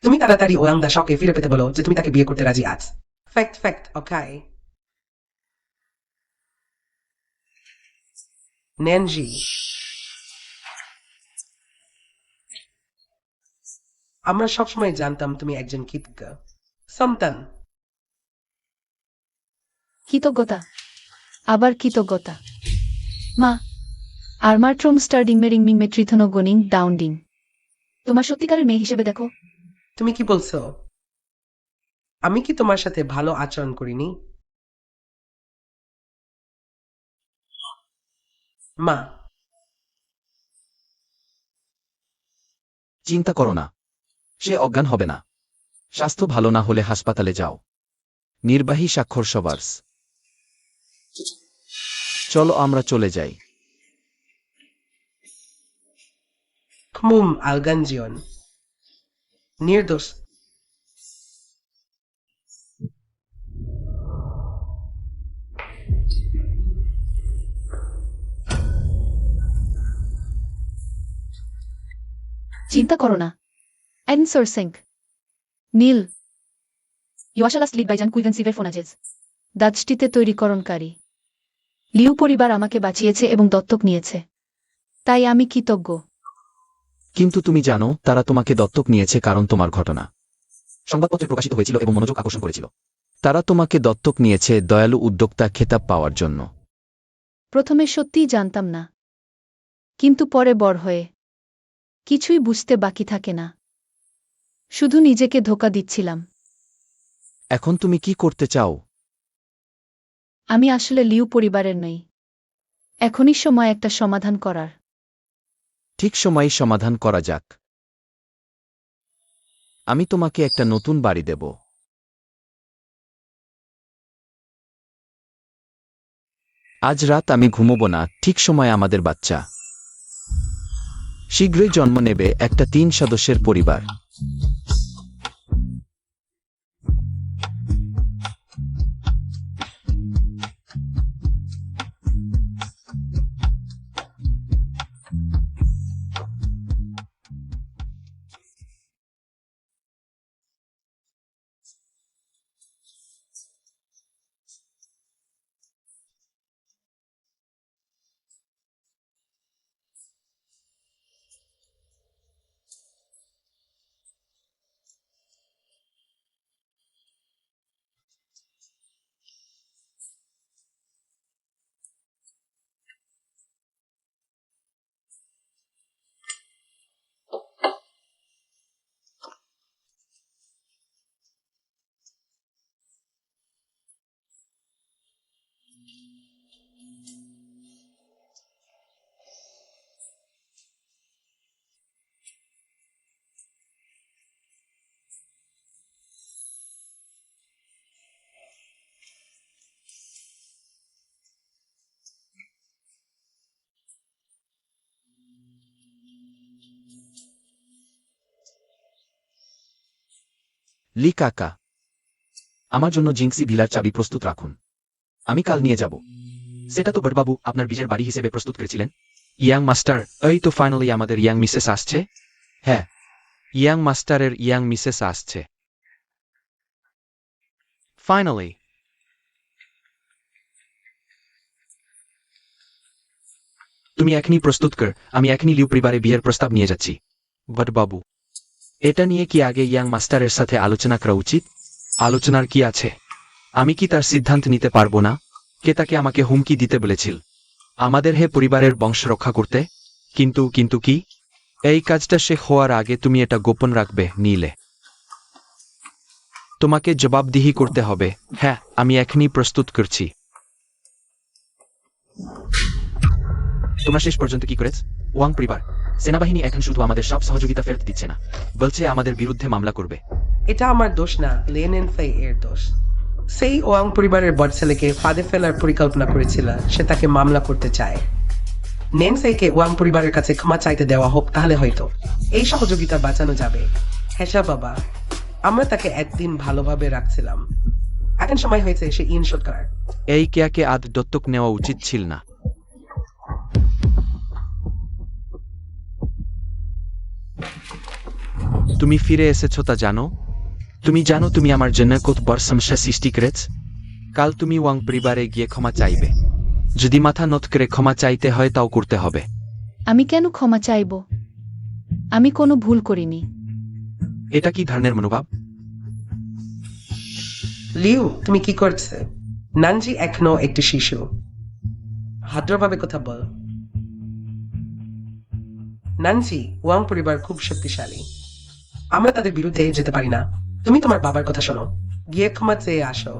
তুমি তাড়াতাড়ি ওয়াং দা শাওকে ফিরে পেতে বলো যে তুমি তাকে বিয়ে করতে রাজি আছ। ফ্যাক্ট, ওকে। নেনজি, আমরা সবসময় জানতাম তুমি একজন কৃতজ্ঞ সন্তান। কৃতজ্ঞতা? আবার কৃতজ্ঞতা? মা, আরমার ট্রোম স্টার্ডিং মেরিং মিং মেট্রিথনো গনিং ডাউন্ডিং। তোমার সত্যিকারের মেয়ে হিসেবে দেখো। তুমি কি বলছো? আমি কি তোমার সাথে ভালো আচরণ করিনি? মা, চিন্তা করো না, সে অজ্ঞান হবে না। স্বাস্থ্য ভালো না হলে হাসপাতালে যাও। নির্বাহী স্বাক্ষর সবার্স। চলো আমরা চলে যাই। খুমুম আলগানজিয়ন, নির্দোষ। চিন্তা করো না। অ্যানসার সেঙ্ক নীল ইওয়াশালাস লিড বাইজান কুইভেন সিভের ফোনাজেজ দাজটিতে তৈরিকরণকারী। লিউ পরিবার আমাকে বাঁচিয়েছে এবং দত্তক নিয়েছে, তাই আমি কৃতজ্ঞ। কিন্তু তুমি জানো তারা তোমাকে দত্তক নিয়েছে কারণ তোমার ঘটনা সংবাদপত্রে প্রকাশিত হয়েছিল এবং মনোযোগ আকর্ষণ করেছিল। তারা তোমাকে দত্তক নিয়েছে দয়ালু উদ্যোক্তা খেতাব পাওয়ার জন্য। প্রথমে সত্যিই জানতাম না, কিন্তু পরে বড় হয়ে কিছুই বুঝতে বাকি থাকে না। শুধু নিজেকে ধোঁকা দিচ্ছিলাম। এখন তুমি কি করতে চাও? আমি আসলে লিউ পরিবারের নই। এখনই সময় একটা সমাধান করার। ঠিক সময়েই সমাধান করা যাক। আমি তোমাকে একটা নতুন বাড়ি দেব। আজ রাত আমি ঘুমোব না, ঠিক সময়ে আমাদের বাচ্চা শীঘ্রই জন্ম নেবে, একটা 3 সদস্যের পরিবার। লি কাকা, আমার জন্য জিংসি ভিলার চাবি প্রস্তুত রাখুন। আমি কাল নিয়ে যাব। সেটা তো বড়বাবু আপনার বিজের বাড়ি হিসেবে প্রস্তুত করেছিলেন। ইয়াং মাস্টার, এই তো ফাইনালি আমাদের ইয়াং মিসেস আসছে। হ্যাঁ, ইয়াং মাস্টারের ইয়াং মিসেস আসছে ফাইনালি। তুমি এখনই প্রস্তুত কর, আমি এখনই লিউ পরিবারে বিয়ের প্রস্তাব নিয়ে যাচ্ছি। বড়বাবু, এটা নিয়ে কি আগে ইয়াং মাস্টারের সাথে আলোচনা করা উচিত? আলোচনার কি আছে? আমি কি তার সিদ্ধান্ত নিতে পারবো না? কে তাকে আমাকে হুমকি দিতে বলেছিল আমাদের পরিবারের বংশ রক্ষা করতে? কিন্তু কি? এই কাজটা শেষ হওয়ার আগে তুমি এটা গোপন রাখবে, নিলে তোমাকে জবাবদিহি করতে হবে। হ্যাঁ, আমি এখনই প্রস্তুত করছি। তোমরা শেষ পর্যন্ত কি করেছ? ওয়াং পরিবার সেনাবাহিনী এখন শুধু আমাদের সব সহযোগিতা ফেরত দিচ্ছে না, বলছে আমাদের বিরুদ্ধে মামলা করবে। এটা আমার দোষ না, লেনেন ফেই এর দোষ। সেই ওয়াং পরিবারের বড় ছেলেকে ফাঁদে ফেলার পরিকল্পনা করেছিল, সে তাকে মামলা করতে চায়। নেনসেইকে ওয়াং পরিবারের কাছে ক্ষমা চাইতে দেওয়া হোক, তাহলে হয়তো এই সহযোগিতা বাঁচানো যাবে। হ্যাঁ বাবা, আমরা তাকে একদিন ভালোভাবে রাখছিলাম, এখন সময় হয়েছে সে ইনশোট করার। এই কেয়াকে আদ দত্তক নেওয়া উচিত ছিল না। তুমি ফিরে এসেছ তা জানো? তুমি জানো তুমি আমার জন্য কত বড় সমস্যা সৃষ্টি করেছ? কাল তুমি ওয়াং পরিবারে গিয়ে ক্ষমা চাইবে। যদি মাথা নত করে ক্ষমা চাইতে হয় তাও করতে হবে। আমি কেন ক্ষমা চাইব? আমি কোনো ভুল করিনি। এটা কি ধরনের মনোভাব? লিউ, তুমি কি করছে? নানজি এখনো একটি শিশু, ভদ্রভাবে কথা বল। নানজি, ওয়াং পরিবার খুব শক্তিশালী, আমরা তাদের বিরুদ্ধে যেতে পারি না। তুমি তোমার বাবার কথা শোনো, গিয়ে ক্ষমা চেয়ে আসো,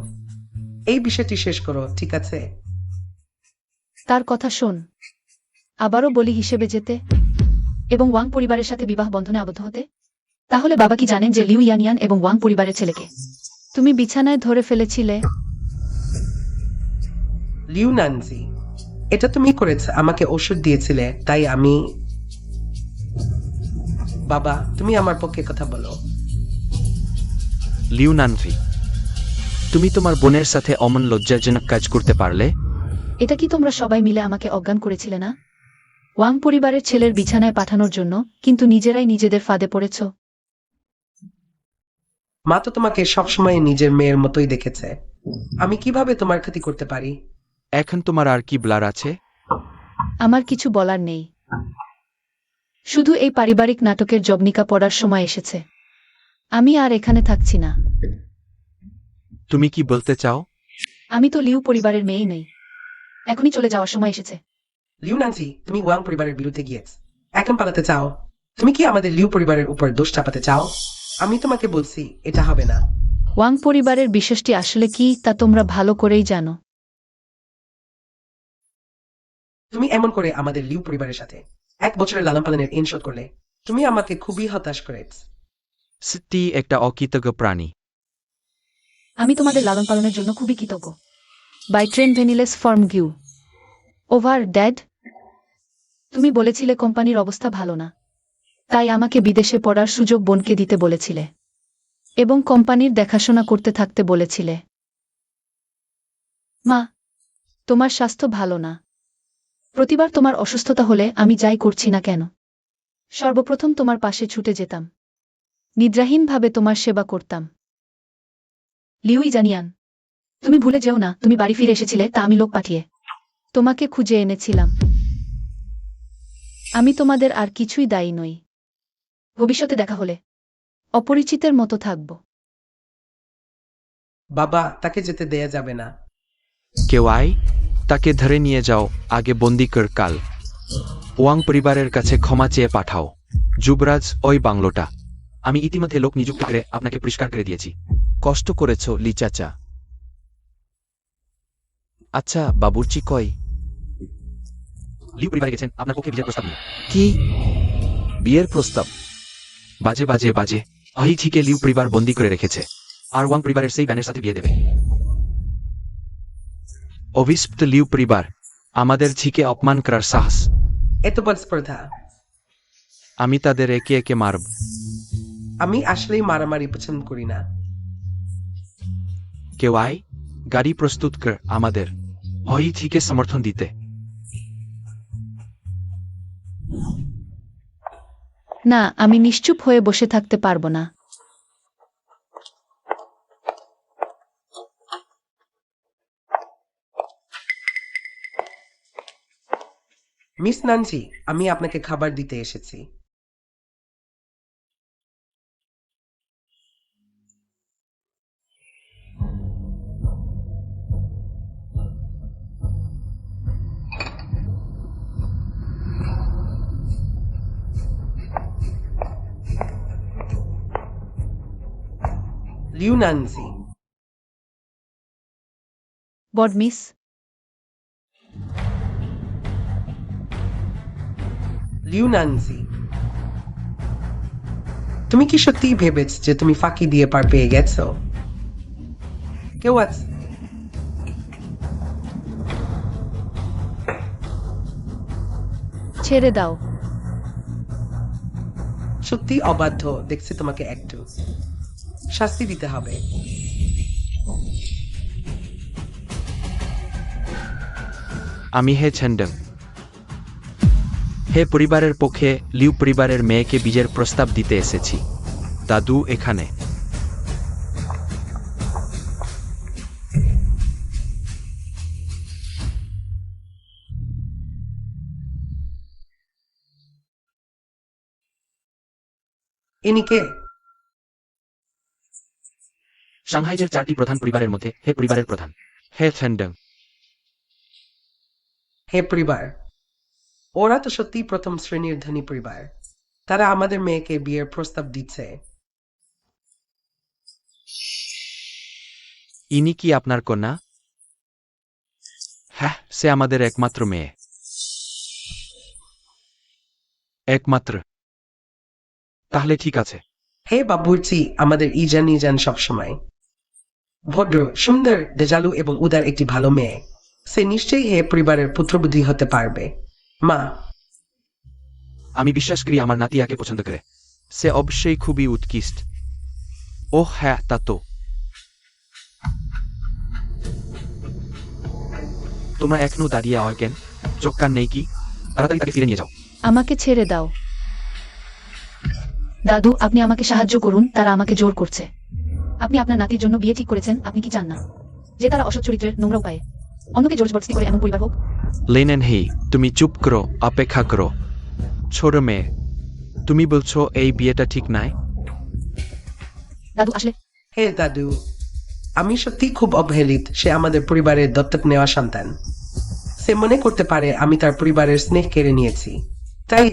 এই বিষয়টি শেষ করো, ঠিক আছে? তার কথা শোন। আবারও বলি হিসেবে যেতে এবং ওয়াং পরিবারের সাথে বিবাহ বন্ধনে আবদ্ধ হতে। তাহলে বাবা কি জানেন যে লিউ ইয়ানিয়ান এবং ওয়াং পরিবারের ছেলেকে তুমি বিছানায় ধরে ফেলেছিলে? লিউ নানজি, এটা তুমি করেছ, আমাকে ওষুধ দিয়েছিলে, তাই আমি। বাবা, তুমি আমার পক্ষে কথা বলো। লিউ নানভি, তুমি তোমার বোনের সাথে অমন লজ্জাজনক কাজ করতে পারলে? এটা কি তোমরা সবাই মিলে আমাকে অজ্ঞান করেছিলে না? ওয়াং পরিবারের ছেলের বিছানায় পাঠানোর জন্য, কিন্তু নিজেরাই নিজেদের ফাঁদে পড়েছ। মা তো তোমাকে সবসময় নিজের মেয়ের মতোই দেখেছে, আমি কিভাবে তোমার ক্ষতি করতে পারি? এখন তোমার আর কি বলার আছে? আমার কিছু বলার নেই, শুধু এই পারিবারিক নাটকের জবনিকা পড়ার সময় এসেছে। আমি আর এখানে থাকছি না। তুমি কি বলতে চাও? আমি তো লিউ পরিবারের মেয়েই নই। এখনই চলে যাওয়ার সময় এসেছে। লিউ নানজি, তুমি ওয়াং পরিবারের বিরুদ্ধে গিয়েছ, এখন পালাতে চাও। তুমি কি আমাদের লিউ পরিবারের উপর দোষ চাপাতে চাও? আমি তোমাকে বলছি এটা হবে না। ওয়াং পরিবারের বিশ্বাসটি আসলে কি তা তোমরা ভালো করেই জানো। তুমি এমন করে আমাদের লিউ পরিবারের সাথে 1 বছরের লালন পালনের ঋণ শোধ করলে। তুমি আমাকে খুবই হতাশ করেছ। সত্যি একটা অকৃতজ্ঞ প্রাণী। আমি তোমাদের লালন পালনের জন্য খুবই কৃতজ্ঞ। বাই ট্রেন ভেনিলেস ফর্ম গিউ ওভার ড্যাড। তুমি বলেছিলে কোম্পানির অবস্থা ভালো না, তাই আমাকে বিদেশে পড়ার সুযোগ বোনকে দিতে বলেছিলে এবং কোম্পানির দেখাশোনা করতে থাকতে বলেছিলে। মা, তোমার স্বাস্থ্য ভালো না। প্রতিবার তোমার অসুস্থতা হলে আমি যাই করছি না কেন, সর্বপ্রথম তোমার পাশে ছুটে যেতাম, নিদ্রাহীনভাবে তোমার সেবা করতাম। লিউই জানিয়ান, তুমি ভুলে যেও না তুমি বাড়ি ফিরে এসেছিলে তা আমি লোক পাঠিয়ে তোমাকে খুঁজে এনেছিলাম। আমি তোমাদের আর কিছুই দায়ী নই। ভবিষ্যতে দেখা হলে অপরিচিতের মতো থাকব। বাবা, তাকে যেতে দেয়া যাবে না। কেউ আয়, তাকে ধরে নিয়ে যাও, আগে বন্দি কর কাল। ওয়াং পরিবারের কাছে ক্ষমা চেয়ে পাঠাও। যুবরাজ, ওই বাংলোটা আমি ইতিমধ্যে লোক নিযুক্ত করে আপনাকে পরিষ্কার করে দিয়েছি। কষ্ট করেছ লি চাচা। আচ্ছা, বাবুর্চি কই? লিউ পরিবারে গেছেন আপনার পক্ষে বিয়ের প্রস্তাব নিয়ে। কি বিয়ের প্রস্তাব? বাজে বাজে বাজে। অহিথিকে লিউ পরিবার বন্দি করে রেখেছে, আর ওয়াং পরিবারের সেই ব্যানের সাথে বিয়ে দেবে। অভিশপ্ত লিউ পরিবার আমাদের ঝিকে অপমান করার সাহস। এত বড় স্পর্ধা। আমি তাদের একে একে মারব। আমি আসলেই মারামারি পছন্দ করি না। কেউ আয়, গাড়ি প্রস্তুত কর আমাদের অহিথিকে সমর্থন দিতে। না, আমি নিশ্চুপ হয়ে বসে থাকতে পারব না। মিস নানজি, আমি আপনাকে খাবার দিতে এসেছি। লিউ নানজি। বডমিস, লিউ নানজি, তুমি কি সত্যিই ভেবেছ যে তুমি ফাঁকি দিয়ে পার পেয়ে গেছো? কেউ আছে? ছেড়ে দাও। সত্যি অবাধ্য দেখছি, তোমাকে একটু শাস্তি দিতে হবে। আমি হে ছেন্ডং, হে পরিবারের পক্ষে লিউ পরিবারের মেয়েকে বিয়ের প্রস্তাব দিতে এসেছি। দাদু এখানে। ইনি কে? সাংহাইজের 4টি প্রধান পরিবারের মধ্যে হে পরিবারের প্রধান। হে ছেন্ডং। হে পরিবার, ওরা তো সত্যি প্রথম শ্রেণীর ধনী পরিবার। তারা আমাদের মেয়েকে বিয়ের প্রস্তাব দিচ্ছে। ইনি কি আপনার কন্যা? হ্যাঁ, সে আমাদের একমাত্র মেয়ে। একমাত্র। তাহলে ঠিক আছে। হে বাবুর্চি, আমাদের ইজান ইজান সবসময় ভদ্র, সুন্দর, দেজালু এবং উদার একটি ভালো মেয়ে। সে নিশ্চয়ই হে পরিবারের পুত্রবুদ্ধি হতে পারবে। মা, আমি বিশ্বাস করি আমার নাতিয়াকে পছন্দ করে। সে অবশ্যই খুবই উৎকৃষ্ট। ওহ হ্যাঁ, তা তো। তোমরা এখনো দাঁড়িয়ে কেন? চোখ কান নেই কি? তাড়াতাড়ি তাকে ফিরে নিয়ে যাও। আমাকে ছেড়ে দাও। দাদু, আপনি আমাকে সাহায্য করুন, তারা আমাকে জোর করছে। আপনি আপনার নাতির জন্য বিয়ে ঠিক করেছেন, আপনি কি চান না যে তারা অসৎ চরিত্রের নোংরা উপায়ে অন্যকে জোর জবরদস্তি করে এমন পরিবার হোক? লেনেন হে, তুমি চুপ করো, অপেক্ষা করো। ছোট মেয়ে, তুমি বলছো এই বিয়েটা ঠিক নয়? দাদু আসলে হে দাদু, আমি সত্যি খুব অবহেলিত। সে আমাদের পরিবারের দত্তক নেওয়া সন্তান। সে মনে করতে পারে আমি তার পরিবারের স্নেহ কেড়ে নিয়েছি। তাই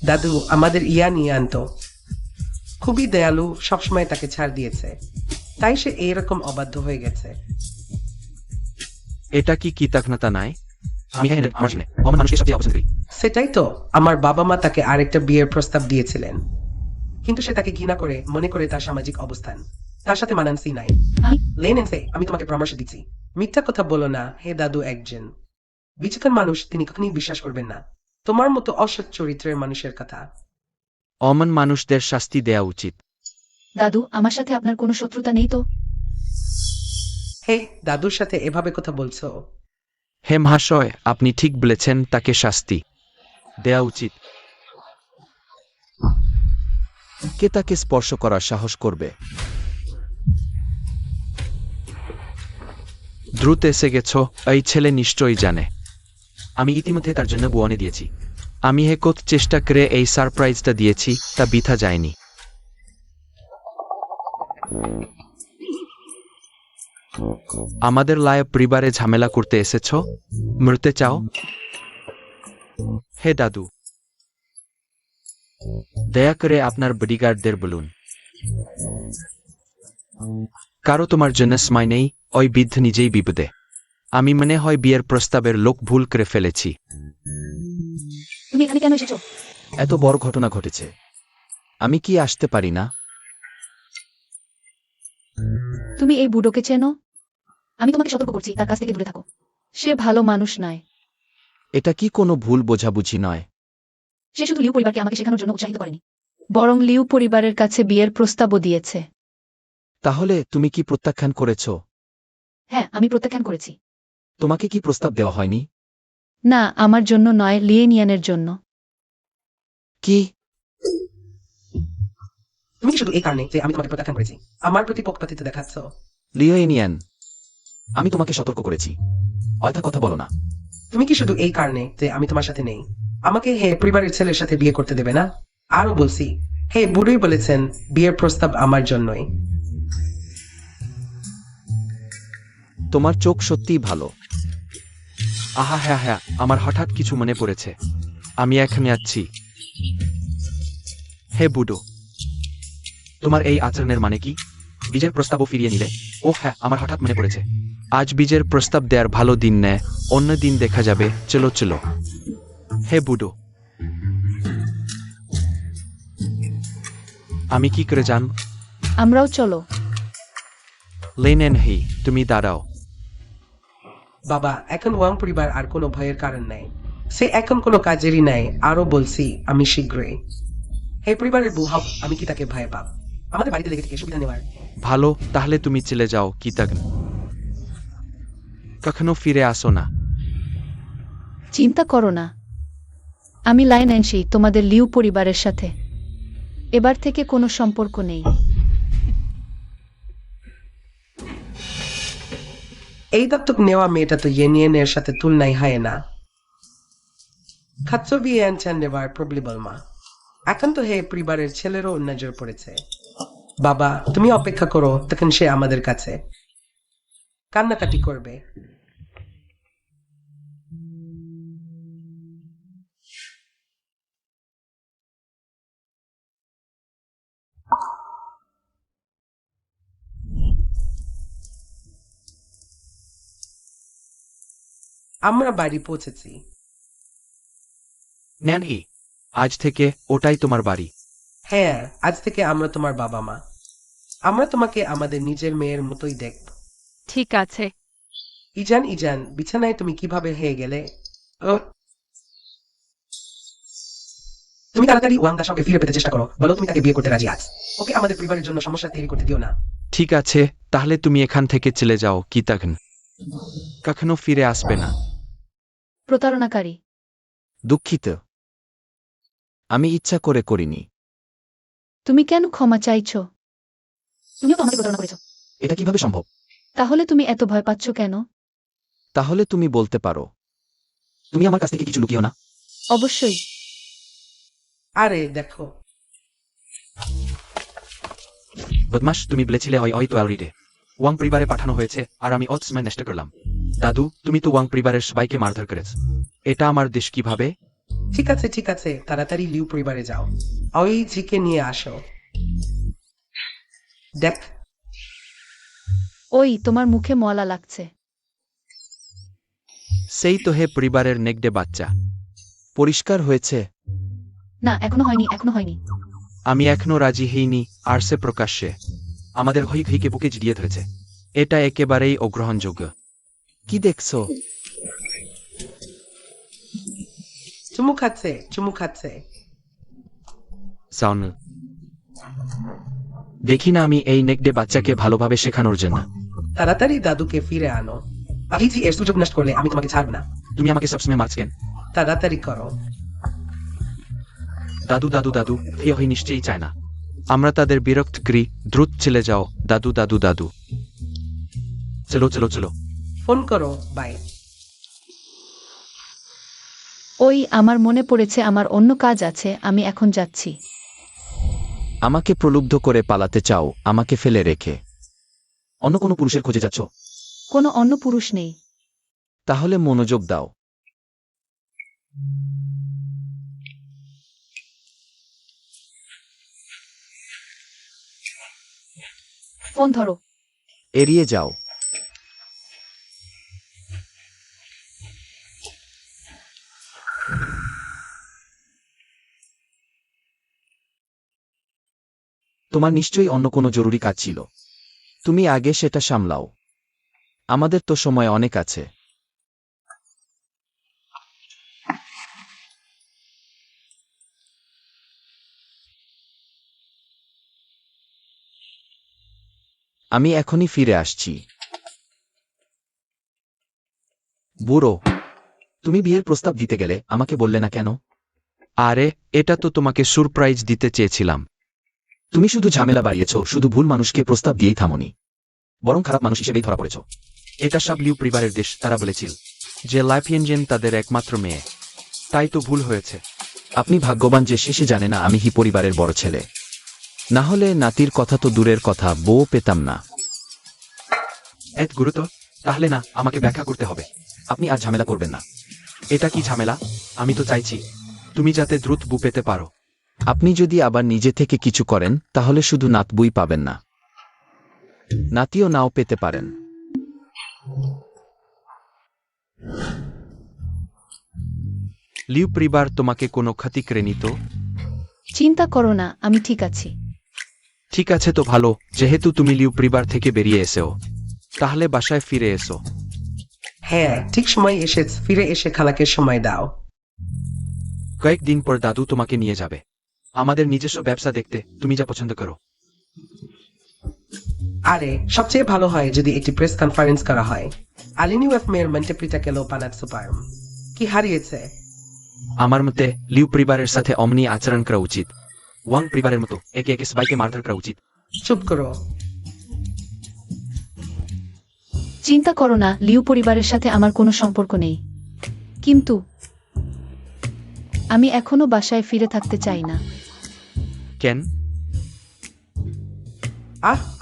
দাদু, আমাদের ইয়ান তো খুবই দয়ালু, সবসময় তাকে ছাড় দিয়েছে। তাই সে এরকম অবাধ্য হয়ে গেছে। এটা কি কৃতজ্ঞতা নাই? আমি হ্যাঁ আমার শুনে অমন মানুষকে সবচেয়ে অপছন্দ করি। সেটাই তো, আমার বাবা মা তাকে আরেকটা বিয়ের প্রস্তাব দিয়েছিলেন, কিন্তু সে তাকে ঘৃণা করে, মনে করে তার সামাজিক অবস্থান তার সাথে মানানসি নাই। আমি লেনেন্সে, আমি তোমাকে পরামর্শ দিচ্ছি, মিথ্যা কথা বলো না। হে দাদু একজন বিচক্ষণ মানুষ, তিনি কখনই বিশ্বাস করবেন না তোমার মতো অসৎ চরিত্রের মানুষের কথা। অমন মানুষদের শাস্তি দেয়া উচিত। দাদু, আমার সাথে আপনার কোনো শত্রুতা নেই তো? হে, দাদুর সাথে এভাবে কথা বলছো? হে মহাশয়, আপনি ঠিক বলেছেন, তাকে শাস্তি দেয়া উচিত। কে তাকে স্পর্শ করার সাহস করবে? দ্রুত এসে গেছ, এই ছেলে নিশ্চয়ই জানে। আমি ইতিমধ্যে তার জন্য বুয়ানে দিয়েছি। আমি কত চেষ্টা করে এই সারপ্রাইজটা দিয়েছি, তা বৃথা যায়নি। আমাদের লায়ে পরিবারে ঝামেলা করতে এসেছ? মরতে চাও? হে দাদু, দয়া করে আপনার বডিগার্ডদের বলুন, কারো তোমার জন্য সময় নেই। ওই বৃদ্ধ নিজেই বিপদে। আমি মনে হয় বিয়ের প্রস্তাবের লোক ভুল করে ফেলেছি। তুমি এখানে কেন এসেছো? এত বড় ঘটনা ঘটেছে, আমি কি আসতে পারি না? তুমি এই বুড়োকে চেনো? আমি তোমাকে সতর্ক করছি, তার কাছ থেকে দূরে থাকো। সে ভালো মানুষ নয়। এটা কি কোনো ভুল বোঝাবুঝি নয়? সে শুধু লিউ পরিবারকে আমাকে শেখানোর জন্য উৎসাহিত করেনি, বরং লিউ পরিবারের কাছে বিয়ের প্রস্তাবও দিয়েছে। তাহলে তুমি কি প্রত্যাখ্যান করেছ? হ্যাঁ, আমি প্রত্যাখ্যান করেছি। তোমাকে কি প্রস্তাব দেওয়া হয়নি? না, আমার জন্য নয়, লিয়েনিয়ানের জন্য। কি? তুমি কি শুধু এই কারণে যে আমি তোমাকে প্রত্যাখ্যান করেছি আমার প্রতি পক্ষপাতিত্ব দেখাচ্ছ? লিওয়েনিয়ান, আমি তোমাকে সতর্ক করেছি, অযথা কথা বলো না। তুমি কি শুধু এই কারণে যে আমি তোমার সাথে নেই আমাকে হে পরিবারের ছেলের সাথে বিয়ে করতে দেবে না? আরো বলছি, হে বুড়োই বলেছেন বিয়ের প্রস্তাব আমার জন্যই। তোমার চোখ সত্যিই ভালো। আহা হ্যাঁ হ্যাঁ, আমার হঠাৎ কিছু মনে পড়েছে। আমি এখানে আছি। হে বুডো, তোমার এই আচরণের মানে কি? বীজের প্রস্তাবও ফিরিয়ে নিলে? ও হ্যাঁ, আমার হঠাৎ মনে পড়েছে, আজ বীজের প্রস্তাব দেওয়ার ভালো দিন নেয়, অন্য দিন দেখা যাবে। চলো চলো। হে বুডো, আমি কি করে জান? আমরাও চলো। লেনেন, হে তুমি দাঁড়াও। বাবা, এখন ওয়াং পরিবার আর কোনো ভয়ের কারণ নাই, সে এখন কোনো কাজেরই নাই। আরো বলছি, আমি শীঘ্রই হে পরিবারের বউ হব। আমি কি তাকে ভয় পাব? আমাদের বাড়িতে লেগে থেকে সুবিধা নেওয়ার। ভালো, তাহলে তুমি চলে যাও। কৃতজ্ঞ, কখনো ফিরে আসো না। চিন্তা করো না, আমি লাইন আনছি তোমাদের লিউ পরিবারের সাথে। এবার থেকে কোনো সম্পর্ক নেই। এই দত্তক নেওয়া মেয়েটা তো ইয়েনিয়েনের সাথে তুলনাই হয় না। খাচ্ছ বিয়ে আনছেন নেবার প্রবলেবল মা। এখন তো হে পরিবারের ছেলেরও নজর পড়েছে। বাবা, তুমি অপেক্ষা করো, তখন সে আমাদের কাছে কান্নাকাটি করবে। আমরা বাড়ি পৌঁছেছি। নেন, হে আজ থেকে ওটাই তোমার বাড়ি। হ্যাঁ, আজ থেকে আমরা তোমার বাবা মা। আমরা তোমাকে আমাদের নিজের মেয়ের মতোই দেখব। ঠিক আছে। ইজান, ইজান, বিছানায় তুমি কিভাবে হয়ে গেলে? ও, তুমি তাড়াতাড়ি ওয়াং দাশাওকে ফিরে পেতে চেষ্টা করো, বলো তুমি তাকে বিয়ে করতে রাজি আছ। ওকে আমাদের পরিবারের জন্য সমস্যা তৈরি করতে দিও না। ঠিক আছে, তাহলে তুমি এখান থেকে চলে যাও। কৃতজ্ঞ, কখনো ফিরে আসবে না। প্রতারণাকারী। দুঃখিত, আমি ইচ্ছা করে করিনি। তুমি কেন ক্ষমা চাইছো? তুমিও তো আমাকে প্রতারণা করেছো। এটা কিভাবে সম্ভব? তাহলে তুমি এত ভয় পাচ্ছ কেন? তাহলে তুমি বলতে পারো, তুমি আমার কাছ থেকে কিছু লুকিও না। অবশ্যই। আরে দেখো, বদমাস, তুমি বলেছিলে ওই তো অলরেডি ওয়াং পরিবারে পাঠানো হয়েছে, আর আমি অত সময় নষ্ট করলাম। দাদু, তুমি তো ওয়াং পরিবারের সবাইকে মারধর করেছ। এটা আমার দেশ কিভাবে? ঠিক আছে ঠিক আছে, তাড়াতাড়ি লিউ পরিবারে যাও, ওই ঝিকে নিয়ে আসো। দেখ, ওই তোমার মুখে ময়লা লাগছে। সেই তো হে পরিবারের নেগডে বাচ্চা। পরিষ্কার হয়েছে? না, এখনো হয়নি, এখনো হয়নি। আমি এখনো রাজি হইনি, আর সে প্রকাশ্যে আমাদের হইকে বুকে জড়িয়ে ধরেছে। এটা একেবারেই অগ্রহণযোগ্য। কি দেখছো? চুমু খাচ্ছে, চুমু খাচ্ছে। সাউন্ড দেখি না আমি এই নেগডে বাচ্চাকে ভালোভাবে শেখানোর জন্য। তাড়াতাড়ি দাদুকে ফিরে আনো। আহিজি এর সুযোগ নষ্ট করলে আমি তোমাকে ছাড়ব না। তুমি আমাকে সবসময় মারছ কেন? তাড়াতাড়ি করো। দাদু দাদু দাদু হই নিশ্চয়ই চায় না। আমরা তাদের বিরক্ত করি। দ্রুত চলে যাও দাদু দাদু দাদু। চলো চলো চলো। ফোন করো, বাই। ওই আমার মনে পড়েছে, আমার অন্য কাজ আছে, আমি এখন যাচ্ছি। আমাকে প্রলুব্ধ করে পালাতে চাও, আমাকে ফেলে রেখে? অন্য কোনো পুরুষের খোঁজে যাচ্ছ? কোনো অন্য পুরুষ নেই। তাহলে মনোযোগ দাও। ফোন ধরো। এড়িয়ে যাও। তোমার নিশ্চয়ই অন্য কোনো জরুরি কাজ ছিল। তুমি আগে সেটা সামলাও। আমাদের তো সময় অনেক আছে। আমি এখনই ফিরে আসছি। বুড়ো, তুমি বিয়ের প্রস্তাব দিতে গেলে আমাকে বললে না কেন? আরে এটা তো তোমাকে সারপ্রাইজ দিতে চেয়েছিলাম। তুমি শুধু ঝামেলা বাড়িয়েছ, শুধু ভুল মানুষকে প্রস্তাব দিয়েই থামনি, বরং খারাপ মানুষ হিসেবেই ধরা পড়েছ। এটা সব লিউ পরিবারের দেশ। তারা বলেছিল যে লাইফিয়েনজেন তাদের একমাত্র মেয়ে। তাই তো ভুল হয়েছে। আপনি ভাগ্যবান যে শেষে জানে না আমি হি পরিবারের বড় ছেলে। না হলে নাতির কথা তো দূরের কথা, বউ পেতাম না। এত গুরুতর? তাহলে না, আমাকে ব্যাখ্যা করতে হবে। আপনি আর ঝামেলা করবেন না। এটা কি ঝামেলা? আমি তো চাইছি তুমি যাতে দ্রুত বু পেতে পারো। আপনি যদি আবার নিজে থেকে কিছু করেন তাহলে শুধু নাতবুই পাবেন না, নাতিও নাও পেতে পারেন। লিউ পরিবার তোমাকে কোনো ক্ষতি করেনি তো? চিন্তা করো না, আমি ঠিক আছি। ঠিক আছে তো ভালো। যেহেতু তুমি লিউ পরিবার থেকে বেরিয়ে এসেও, তাহলে বাসায় ফিরে এসো। হ্যাঁ, ঠিক সময় এসেছে। ফিরে এসে খালাকে সময় দাও। কয়েকদিন পর দাদু তোমাকে নিয়ে যাবে আমাদের নিজস্ব ব্যবসা দেখতে। তুমি যা পছন্দ করো। আরে সবচেয়ে ভালো হয় যদি একটি প্রেস কনফারেন্স করা হয়। আলিনি ওয়েফ মেয়ের মন্টেপ্রিটাকে লোপানাত সুপারম কি হারিয়েছে? আমার মতে লিউ পরিবারের সাথে অমনি আচরণ করা উচিত। ওয়াং পরিবারের মতো একে একে সবাইকে মারধর করা উচিত। চুপ করো। চিন্তা করো না, লিউ পরিবারের সাথে আমার কোনো সম্পর্ক নেই। কিন্তু আমি এখনো বাসায় ফিরে থাকতে চাই না। কেন?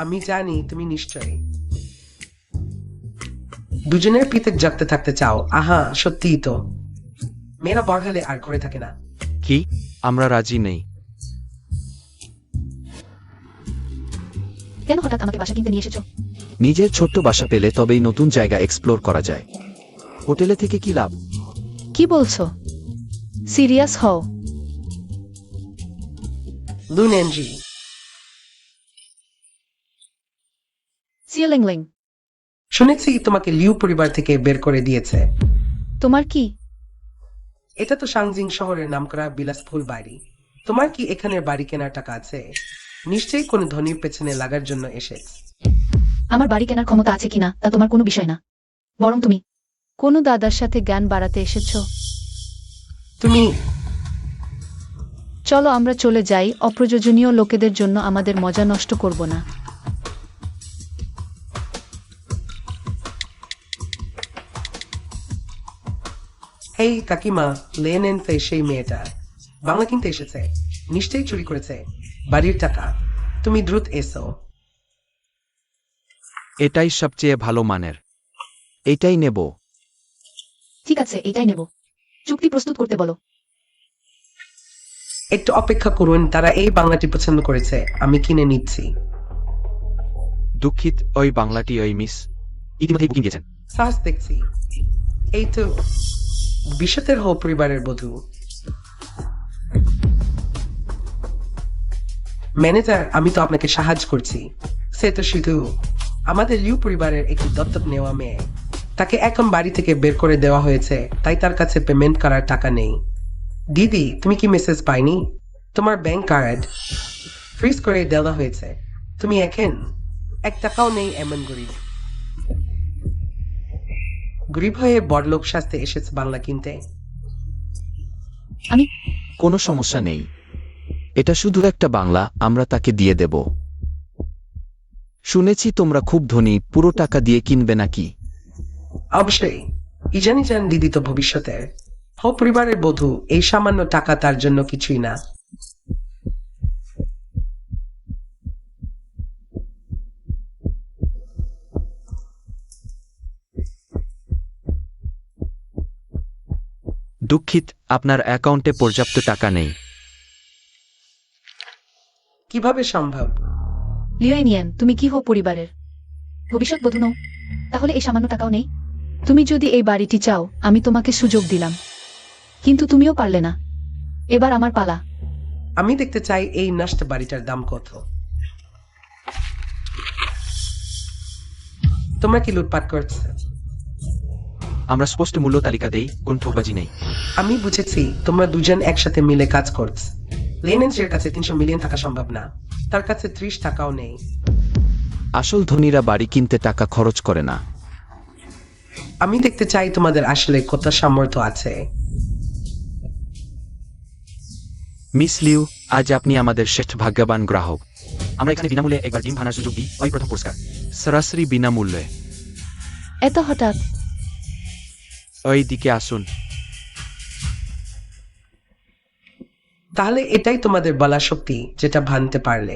আমি জানি তুমি নিশ্চয়ই দুজনের পৃথক জাগতে থাকতে চাও। সত্যিই তো। মেয়েরা বড় আর করে থাকে না। কি? আমরা রাজি নেই। কেন হঠাৎ আমাকে বাসা কিনতে নিয়ে এসেছো? নিজের ছোট্ট বাসা পেলে তবেই নতুন জায়গা এক্সপ্লোর করা যায়। হোটেলে থেকে কি লাভ? কি বলছো? সিরিয়াস হও। লুনেনজি, সিয়ালিংলিং, শুনেছি তোমাকে লিউ পরিবার থেকে বের করে দিয়েছে। তোমার কি? এটা তো সাংজিং শহরের নামকরা বিলাসবহুল বাড়ি। তোমার কি এখানের বাড়ি কেনার টাকা আছে? নিশ্চয়ই কোনো ধনীর পেছনে লাগার জন্য এসেছে। আমার বাড়ি কেনার ক্ষমতা আছে কিনা তা তোমার কোনো বিষয় না, বরং তুমি কোনো দাদার সাথে জ্ঞান বাড়াতে এসেছো। তুমি চলো আমরা চলে যাই, অপ্রয়োজনীয় লোকেদের জন্য আমাদের মজা নষ্ট করব না। হেই কাকিমা, লেনেন ফে সেই মেয়েটা বাংলা কিনতে এসেছে। নিশ্চয়ই চুরি করেছে বাড়ির টাকা। তুমি দ্রুত এসো। এটাই সবচেয়ে ভালো মানের। এইটাই নেব। ঠিক আছে, এটাই নেব। চুক্তি প্রস্তুত করতে বলো। একটু অপেক্ষা করুন, তারা এই বাংলাটি পছন্দ করেছে। আমি কিনে নিচ্ছি। দুঃখিত, ওই বাংলাটি ওই মিস ইতিমধ্যেই বুকিং দিয়েছেন। সাহস দেখছি। এই তো বিশ্বতের হো পরিবারের বধূ। ম্যানেজার, আমি তো আপনাকে সাহায্য করছি। সে তো শুধু আমাদের লিউ পরিবারের একটি দত্তক নেওয়া মেয়ে। তাকে এখন বাড়ি থেকে বের করে দেওয়া হয়েছে, তাই তার কাছে পেমেন্ট করার টাকা নেই। দিদি, তুমি কি মেসেজ পাইনি? তোমার ব্যাংক কার্ড ফ্রিজ করে দেওয়া হয়েছে। তুমি এখন 1 টাকাও নেই এমন গরিব। গরিব হয়ে বড়লোক সাজতে এসেছে বাংলা কিনতে। আমি কোনো সমস্যা নেই, এটা শুধু একটা বাংলা, আমরা তাকে দিয়ে দেব। শুনেছি তোমরা খুব ধনী, পুরো টাকা দিয়ে কিনবে নাকি? অবশ্যই। ইজানি যান দিদি তো ভবিষ্যতের হো পরিবারের বধূ, এই সামান্য টাকা তার জন্য কিছুই না। দুঃখিত, আপনার অ্যাকাউন্টে পর্যাপ্ত টাকা নেই। কিভাবে সম্ভব? লিওয়ানিয়ান, তুমি কি হো পরিবারের ভবিষ্যৎ বধূ নও? তাহলে এই সামান্য টাকাও নেই? তুমি যদি এই বাড়িটি চাও, আমি তোমাকে সুযোগ দিলাম, কিন্তু তুমিও পারলে না। এবার আমার পালা। আমি দেখতে চাই এই নষ্ট বাড়িটার দাম কত। তোমরা কি লুটপাট করছো? আমরা স্পষ্ট মূল্য তালিকা দেই, কোন ঠোকবাজি নেই। আমি বুঝেছি তোমরা দুজন একসাথে মিলে কাজ করছ। লেনেন্সের কাছে 300 মিলিয়ন টাকা সম্ভব না, তার কাছে 30 টাকাও নেই। আসল ধনীরা বাড়ি কিনতে টাকা খরচ করে না। আমি দেখতে চাই তোমাদের আসলে কত সামর্থ্য আছে। মিস লিউ, আজ আপনি আমাদের শ্রেষ্ঠ ভাগ্যবান গ্রাহক। আমরা এখানে বিনামূল্যে একবার ডিম ভানার সুযোগ দিই, ওই প্রথম পুরস্কার। সরাসরি বিনামূল্যে। এত হঠাৎ? ওই দিকে আসুন। তাহলে এটাই তোমাদের বলা শক্তি, যেটা ভাঙতে পারলে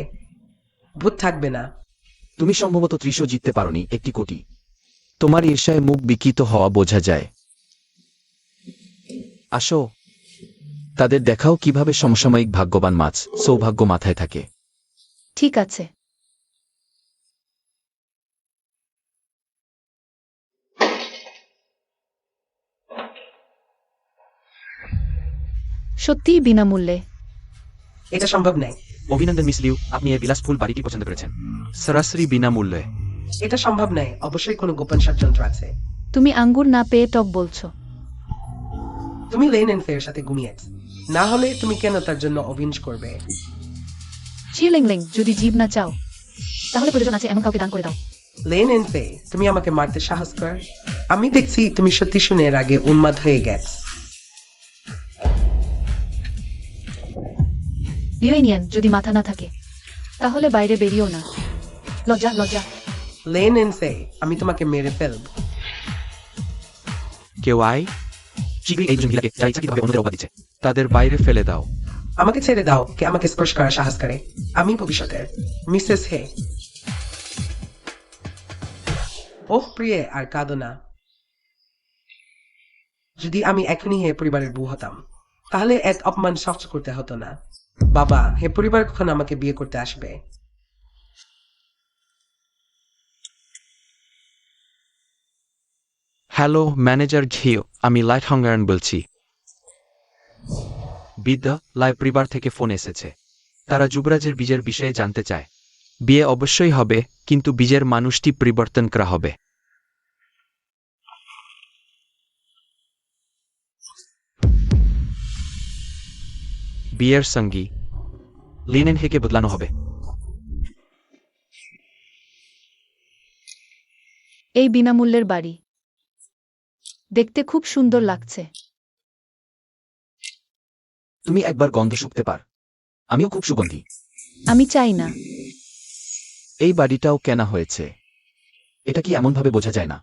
ভূত থাকবে না। তুমি সম্ভবত 30 জিততে পারোনি, 1 কোটি। তোমার ঈর্ষায় মুখ বিকৃত হওয়া বোঝা যায়। আসো, তাদের দেখাও কিভাবে সমসাময়িক ভাগ্যবান মাছ সৌভাগ্য মাথায় থাকে। ঠিক আছে। সত্যিই বিনামূল্যে? এটা সম্ভব নয়। অভিনন্দন মিস লিউ, আপনি এই বিলাসফুল বাড়িটি পছন্দ করেছেন। সরাসরি বিনামূল্যে। এটা সম্ভব নয়, অবশ্যই কোনো গোপন ষড়যন্ত্র আছে। তুমি আঙ্গুর না পেয়ে টক বলছো। তুমি লেন এন্ড ফের সাথে ঘুমিয়েছ, না হলে তুমি কেন তার জন্য অভিনয় করবে? চিলিংলিং, যদি জীব না চাও, তাহলে প্রয়োজন আছে এমন কাউকে দান করে দাও। লেন এন্ড ফে, তুমি আমাকে মারতে সাহস কর? আমি দেখছি তুমি সত্যি শুনে এর আগে উন্মাদ হয়ে গেছ। লিওয়ানিয়ান, যদি মাথা না থাকে, তাহলে বাইরে বেরিয়েও না। লজ্জা লজ্জা। লেন এন্ড ফে, আমি তোমাকে মেরে ফেলব। কেউ আয়। শীঘ্রই এই দুজন মহিলাকে, যারা ইচ্ছাকৃতভাবে অন্যদের অবাদ দিচ্ছে, তাদের বাইরে ফেলে দাও। আমাকে ছেড়ে দাও। কে আমাকে স্পর্শ করার সাহস করে? আমি ভবিষ্যতের মিসেস হে। ওহ প্রিয়ে, আর কাঁদো না। যদি আমি এখনই হে পরিবারের বউ হতাম, তাহলে এক অপমান সহ্য করতে হতো না। বাবা, হে পরিবার কখন আমাকে বিয়ে করতে আসবে? হ্যালো ম্যানেজার ঘিও, আমি লাইট হঙ্গারন বলছি। বিদ্যা লাই পরিবার থেকে ফোন এসেছে। তারা যুবরাজের বীজের বিষয়ে জানতে চায়। বিয়ে অবশ্যই হবে, কিন্তু বীজের মানুষটি পরিবর্তন করা হবে। বিয়ের সঙ্গী লিনেন হেকে বদলানো হবে। এই বিনামূল্যের বাড়ি দেখতে খুব সুন্দর লাগছে। তুমি একবার গন্ধ শুকতে পার? আমিও খুব সুগন্ধি। আমি চাই না। এই বাড়িটাও কেনা হয়েছে, এটা কি এমনভাবে বোঝা যায় না?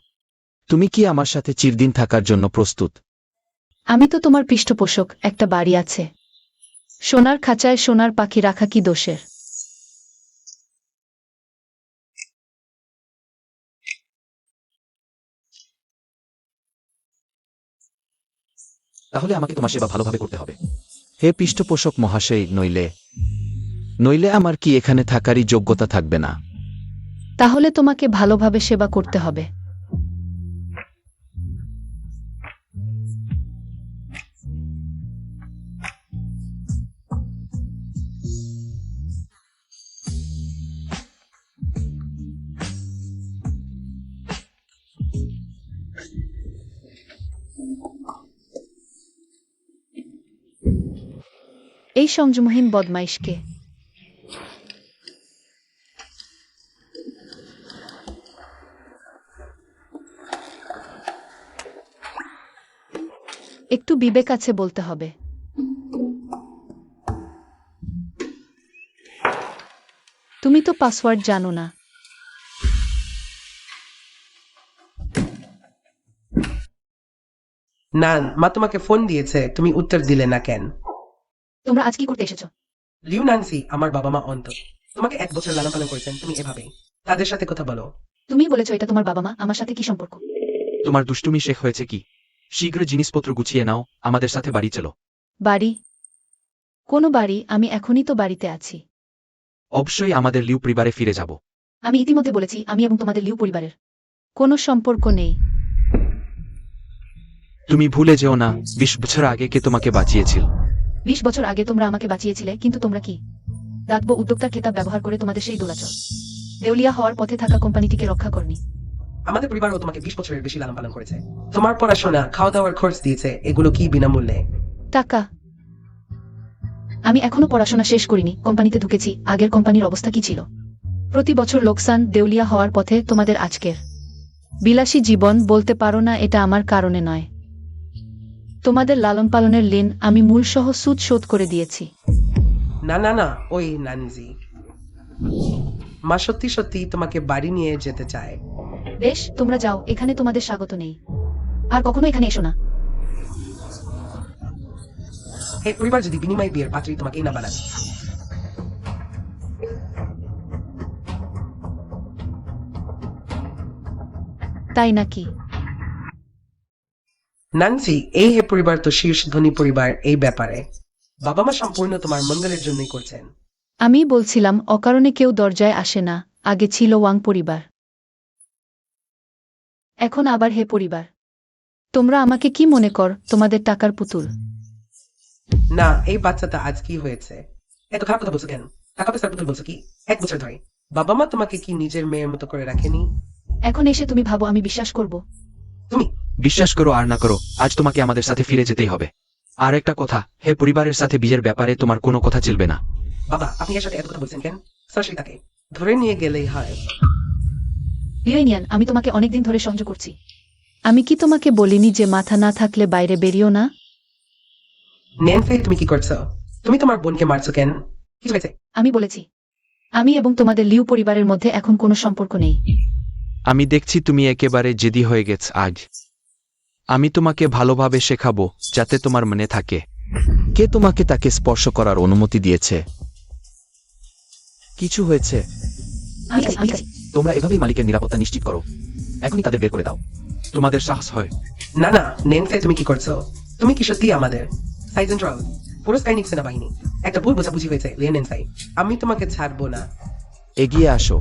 তুমি কি আমার সাথে চিরদিন থাকার জন্য প্রস্তুত? আমি তো তোমার পৃষ্ঠপোষক। একটা বাড়ি আছে, সোনার খাঁচায় সোনার পাখি রাখা কি দোষের? তাহলে আমাকে তোমার সেবা ভালোভাবে করতে হবে। হে পৃষ্ঠপোষক মহাশয়, নইলে আমার কি এখানে থাকারই যোগ্যতা থাকবে না? তাহলে তোমাকে ভালোভাবে সেবা করতে হবে। এই সংযমহীন বদমাইশকে একটু বিবেক আছে বলতে হবে। তুমি তো পাসওয়ার্ড জানো না। না, মা তোমাকে ফোন দিয়েছে, তুমি উত্তর দিলে না কেন? তোমরা আজ কি করতে এসেছো? লিউ নান্সি, আমার বাবা মা অন্ত। তোমাকে 1 বছর লালন পালন করেছেন, তুমি এভাবেই তাদের সাথে কথা বলো। তুমি বলেছো এটা তোমার বাবা মা, আমার সাথে কি সম্পর্ক? তোমার দুষ্টুমি শেষ হয়েছে কি? শীঘ্র জিনিসপত্র গুছিয়ে নাও, আমাদের সাথে বাড়ি চলো। বাড়ি? কোনো বাড়ি? আমি এখনই তো বাড়িতে আছি। অবশ্যই আমাদের লিউ পরিবারে ফিরে যাব। আমি ইতিমধ্যে বলেছি আমি এবং তোমাদের লিউ পরিবারের কোনো সম্পর্ক নেই। তুমি ভুলে যেও না 20 বছর আগে কে তোমাকে বাঁচিয়েছিল। 20 বছর আগে তোমরা আমাকে বাঁচিয়েছিলে, কিন্তু তোমরা কি দাতব্য উদ্যোক্তার খেতাব ব্যবহার করে তোমাদের সেই দোলাচল দেউলিয়া হওয়ার পথে থাকা কোম্পানিটিকে রক্ষা করনি। আমাদের পরিবারও তোমাকে 20 বছরের বেশি লালন পালন করেছে। তোমার পড়াশোনা, খাওয়া দাওয়ার খরচ দিয়েছে, এগুলো কি বিনামূল্যে? টাকা? আমি এখনো পড়াশোনা শেষ করিনি, কোম্পানিতে ঢুকেছি। আগের কোম্পানির অবস্থা কি ছিল? প্রতি বছর লোকসান, দেউলিয়া হওয়ার পথে তোমাদের আজকের বিলাসী জীবন। বলতে পারো না এটা আমার কারণে নয়। তোমাদের লালন পালনের ঋণ আমি মূলসহ সুদ শোধ করে দিয়েছি। না না না, ওই নানজি, মা সত্যি সত্যি তোমাকে বাড়ি নিয়ে যেতে চায়। বেশ, তোমরা যাও, এখানে তোমাদের স্বাগত নেই। আর কখনো এখানে এসো না। এই পরিবার যদি বিনিময় বিয়ের পাত্রী তোমাকেই না বানায়। তাই নাকি? নানসি, এই হে পরিবার তো শীর্ষ ধনী পরিবার। এই ব্যাপারে বাবা মা সম্পূর্ণ তোমার মঙ্গলের জন্যই করছেন। আমি বলছিলাম অকারণে কেউ দরজায় আসে না। আগে ছিল ওয়াং পরিবার, এখন আবার হে পরিবার। তোমরা আমাকে কি মনে কর, তোমাদের টাকার পুতুল? না, এই বাচ্চাটা আজ কি হয়েছে? এত খারাপ কথা বলছো কেন? টাকা পয়সার পুতুল বলছো কি? 1 বছর ধরে বাবা মা তোমাকে কি নিজের মেয়ের মতো করে রাখেনি? এখন এসে তুমি ভাবো আমি বিশ্বাস করব? তুমি বিশ্বাস করো আর না করো, আজ তোমাকে আমাদের সাথে ফিরে যেতেই হবে। আর একটা কথা, হে পরিবারের সাথে বিয়ের ব্যাপারে তোমার কোনো কথা চলবে না। বাবা, আপনি এর সাথে এত কথা বলছেন কেন? সরাসরি তাকে ধরে নিয়ে গেলেই হয়। লিওনিয়ান, আমি তোমাকে অনেকদিন ধরে সংযোগ করছি। আমি কি তোমাকে বলিনি যে মাথা না থাকলে বাইরে বেরিও না? নেনফে, তুমি কি করছো? তুমি তোমার বোনকে মারছো কেন? কিছু হয়েছে? আমি বলেছি আমি এবং তোমাদের লিউ পরিবারের মধ্যে এখন কোনো সম্পর্ক নেই। আমি দেখছি তুমি একেবারে জেদি হয়ে গেছ আজ। আমি তোমাকে ভালোভাবে শেখাবো যাতে তোমার মনে থাকে। কে তোমাকে তাকে স্পর্শ করার অনুমতি দিয়েছে? কিছু হয়েছে? আমি কাছি। তোমরা এভাবেই মালিকের নিরাপত্তা নিশ্চিত করো। এখনই তাদের বের করে দাও। তোমাদের সাহস হয়? না না, নেনফে, তুমি কি করছো? তুমি কি সত্যি আমাদের সাইজেন্ট্রাল পুরো স্কাইনিক সেনাবাহিনী? একটা ভুল বোঝাবুঝি হয়েছে, লিয়েনেনসাই। আমি তোমাকে ছাড়বো না। এগিয়ে আসো।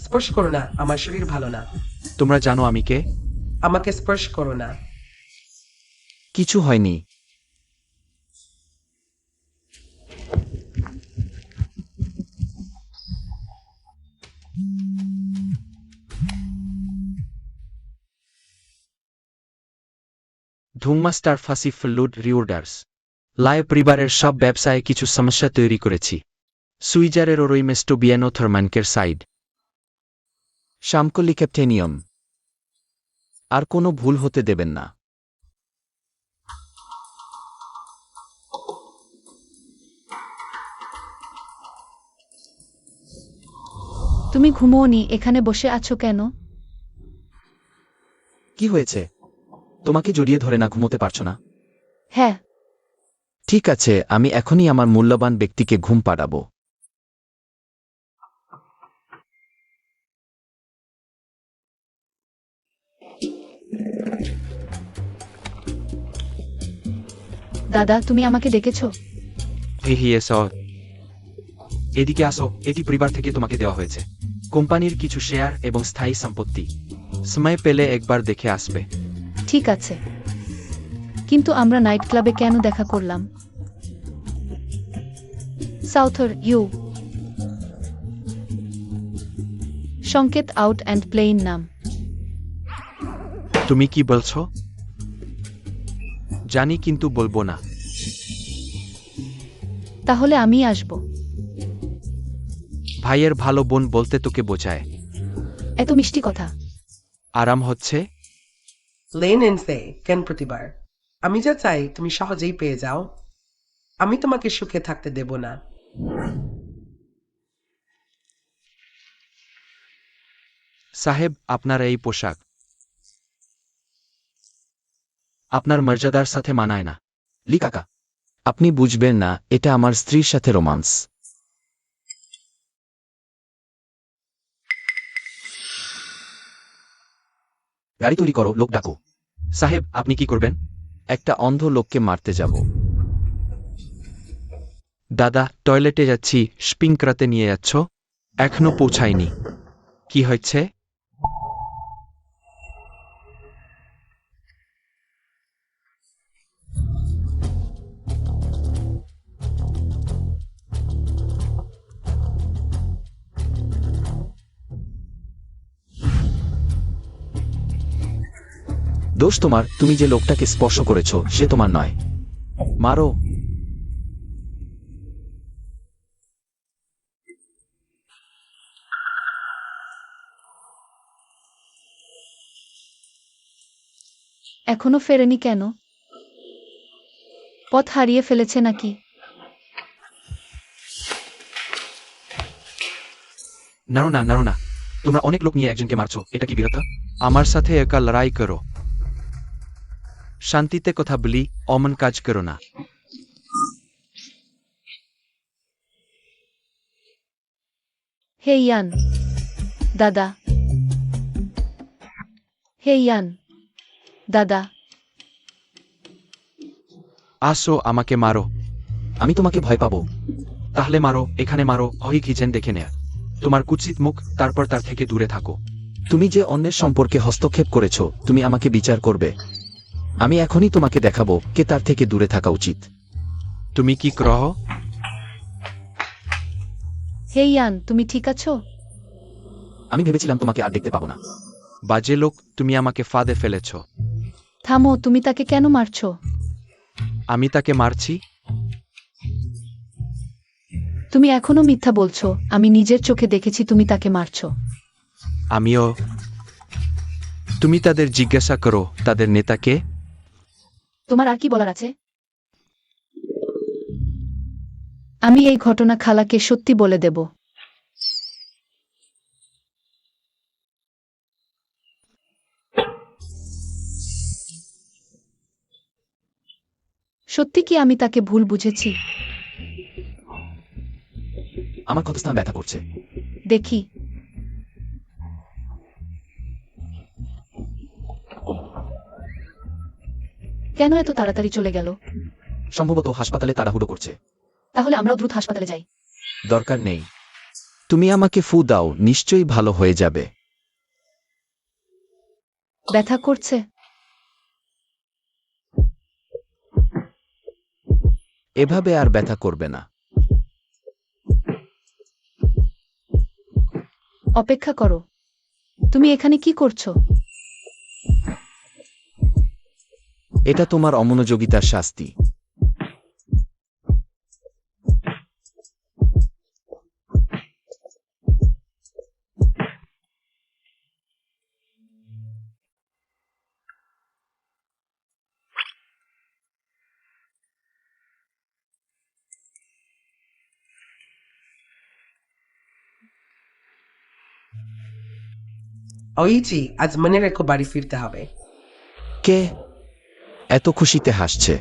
স্পর্শ করো না, আমার শরীর ভালো না। তোমরা জানো আমি কে? আমাকে স্পর্শ করো না। কিছু হয়নি। ধুমমাস্টার ফাসি ফ্লুড রিওর্ডার্স লায় পরিবারের সব ব্যবসায় কিছু সমস্যা তৈরি করেছি। সুইজারের ওরইমেস্টো বিয়ানো থার্মানকের সাইড শামকোলিক্যাপটেনিয়াম। আর কোনো ভুল হতে দেবেন না। তুমি ঘুমোওনি, এখানে বসে আছো কেন? কি হয়েছে? তোমাকে জড়িয়ে ধরে না ঘুমোতে পারছো না? হ্যাঁ। ঠিক আছে, আমি এখনই আমার মূল্যবান ব্যক্তিকে ঘুম পাড়াবো। দাদা, তুমি আমাকে ডেকেছো? এদিকে আসো, এটি পরিবার থেকে তোমাকে দেওয়া হয়েছে। কোম্পানির কিছু শেয়ার এবং স্থায়ী সম্পত্তি। সময় পেলে একবার দেখে আসবে। ঠিক আছে, কিন্তু আমরা নাইট ক্লাবে কেন দেখা করলাম? সাউথার ইউ সংকেত আউট অ্যান্ড প্লেইন নাম। তুমি কি বলছো? জানি, কিন্তু বলবো না। তাহলে আমি আসব। ভাইয়ের ভালো বোন বলতে তোকে বোঝায়। এত মিষ্টি কথা। আরাম হচ্ছে? লেন এন্ড সে কেন প্রতিবার? আমি যা চাই তুমি সহজেই পেয়ে যাও। আমি তোমাকে সুখে থাকতে দেব না। সাহেব, আপনার এই পোশাক আপনার মর্যাদার সাথে মানায় না। লি কাকা, আপনি বুঝবেন না, এটা আমার স্ত্রীর সাথে রোমান্স। গাড়ি তৈরি করো, লোক ডাকো। সাহেব, আপনি কি করবেন? একটা অন্ধ লোককে মারতে যাব। দাদা, টয়লেটে যাচ্ছি। স্পিং করাতে নিয়ে যাচ্ছ? এখনো পৌঁছায়নি। কি হয়েছে? দোষ তোমার, তুমি যে লোকটাকে স্পর্শ করেছ সে তোমার নয়। মারো। এখনো ফেরেনি কেন? পথ হারিয়ে ফেলেছে নাকি? নাড়ো না, নাড়ো না। তোমরা অনেক লোক নিয়ে একজনকে মারছো, এটা কি বীরতা? আমার সাথে একা লড়াই করো। শান্তিতে কথা বলি, অমন কাজ করো না। হে ইয়ান দাদা। হে ইয়ান দাদা। আসো, আমাকে মারো। আমি তোমাকে ভয় পাবো? তাহলে মারো, এখানে মারো, হই কিচেন দেখে নেয়া। তোমার কুৎসিত মুখ, তারপর তার থেকে দূরে থাকো। তুমি যে অন্যের সম্পর্কে হস্তক্ষেপ করেছ, তুমি আমাকে বিচার করবে। আমি এখনই তোমাকে দেখাবো কে তার থেকে দূরে থাকা উচিত। তুমি কি গ্রহ? হে ইয়ান, তুমি ঠিক আছো? আমি ভেবেছিলাম তোমাকে আর দেখতে পাবো না। বাজে লোক, তুমি আমাকে ফাঁদে ফেলেছ। থামো, তুমি তাকে কেন মারছো? আমি তাকে মারছি? তুমি এখনো মিথ্যা বলছো। আমি নিজের চোখে দেখেছি তুমি তাকে মারছো। আমিও। তুমি তাদের জিজ্ঞাসা করো তাদের নেতাকে। তোমার আর কি বলার আছে? আমি এই ঘটনা খালাকে সত্যি বলে দেব। সত্যি কি আমি তাকে ভুল বুঝেছি? আমার ক্ষতস্থান ব্যথা করছে। দেখি। কেন এত তাড়াতাড়ি চলে গেল? সম্ভবত হাসপাতালে তাড়াহুড়ো করছে। তাহলে আমরাও দ্রুত হাসপাতালে যাই। দরকার নেই, তুমি আমাকে ফু দাও, নিশ্চয়ই ভালো হয়ে যাবে। ব্যথা করছে? এভাবে আর ব্যথা করবে না। অপেক্ষা করো। তুমি এখানে কি করছো? এটা তোমার অমনোযোগিতার শাস্তি। ওইজি, আজ মনে রেখো বাড়ি ফিরতে হবে। কে এত খুশিতে হাসছে?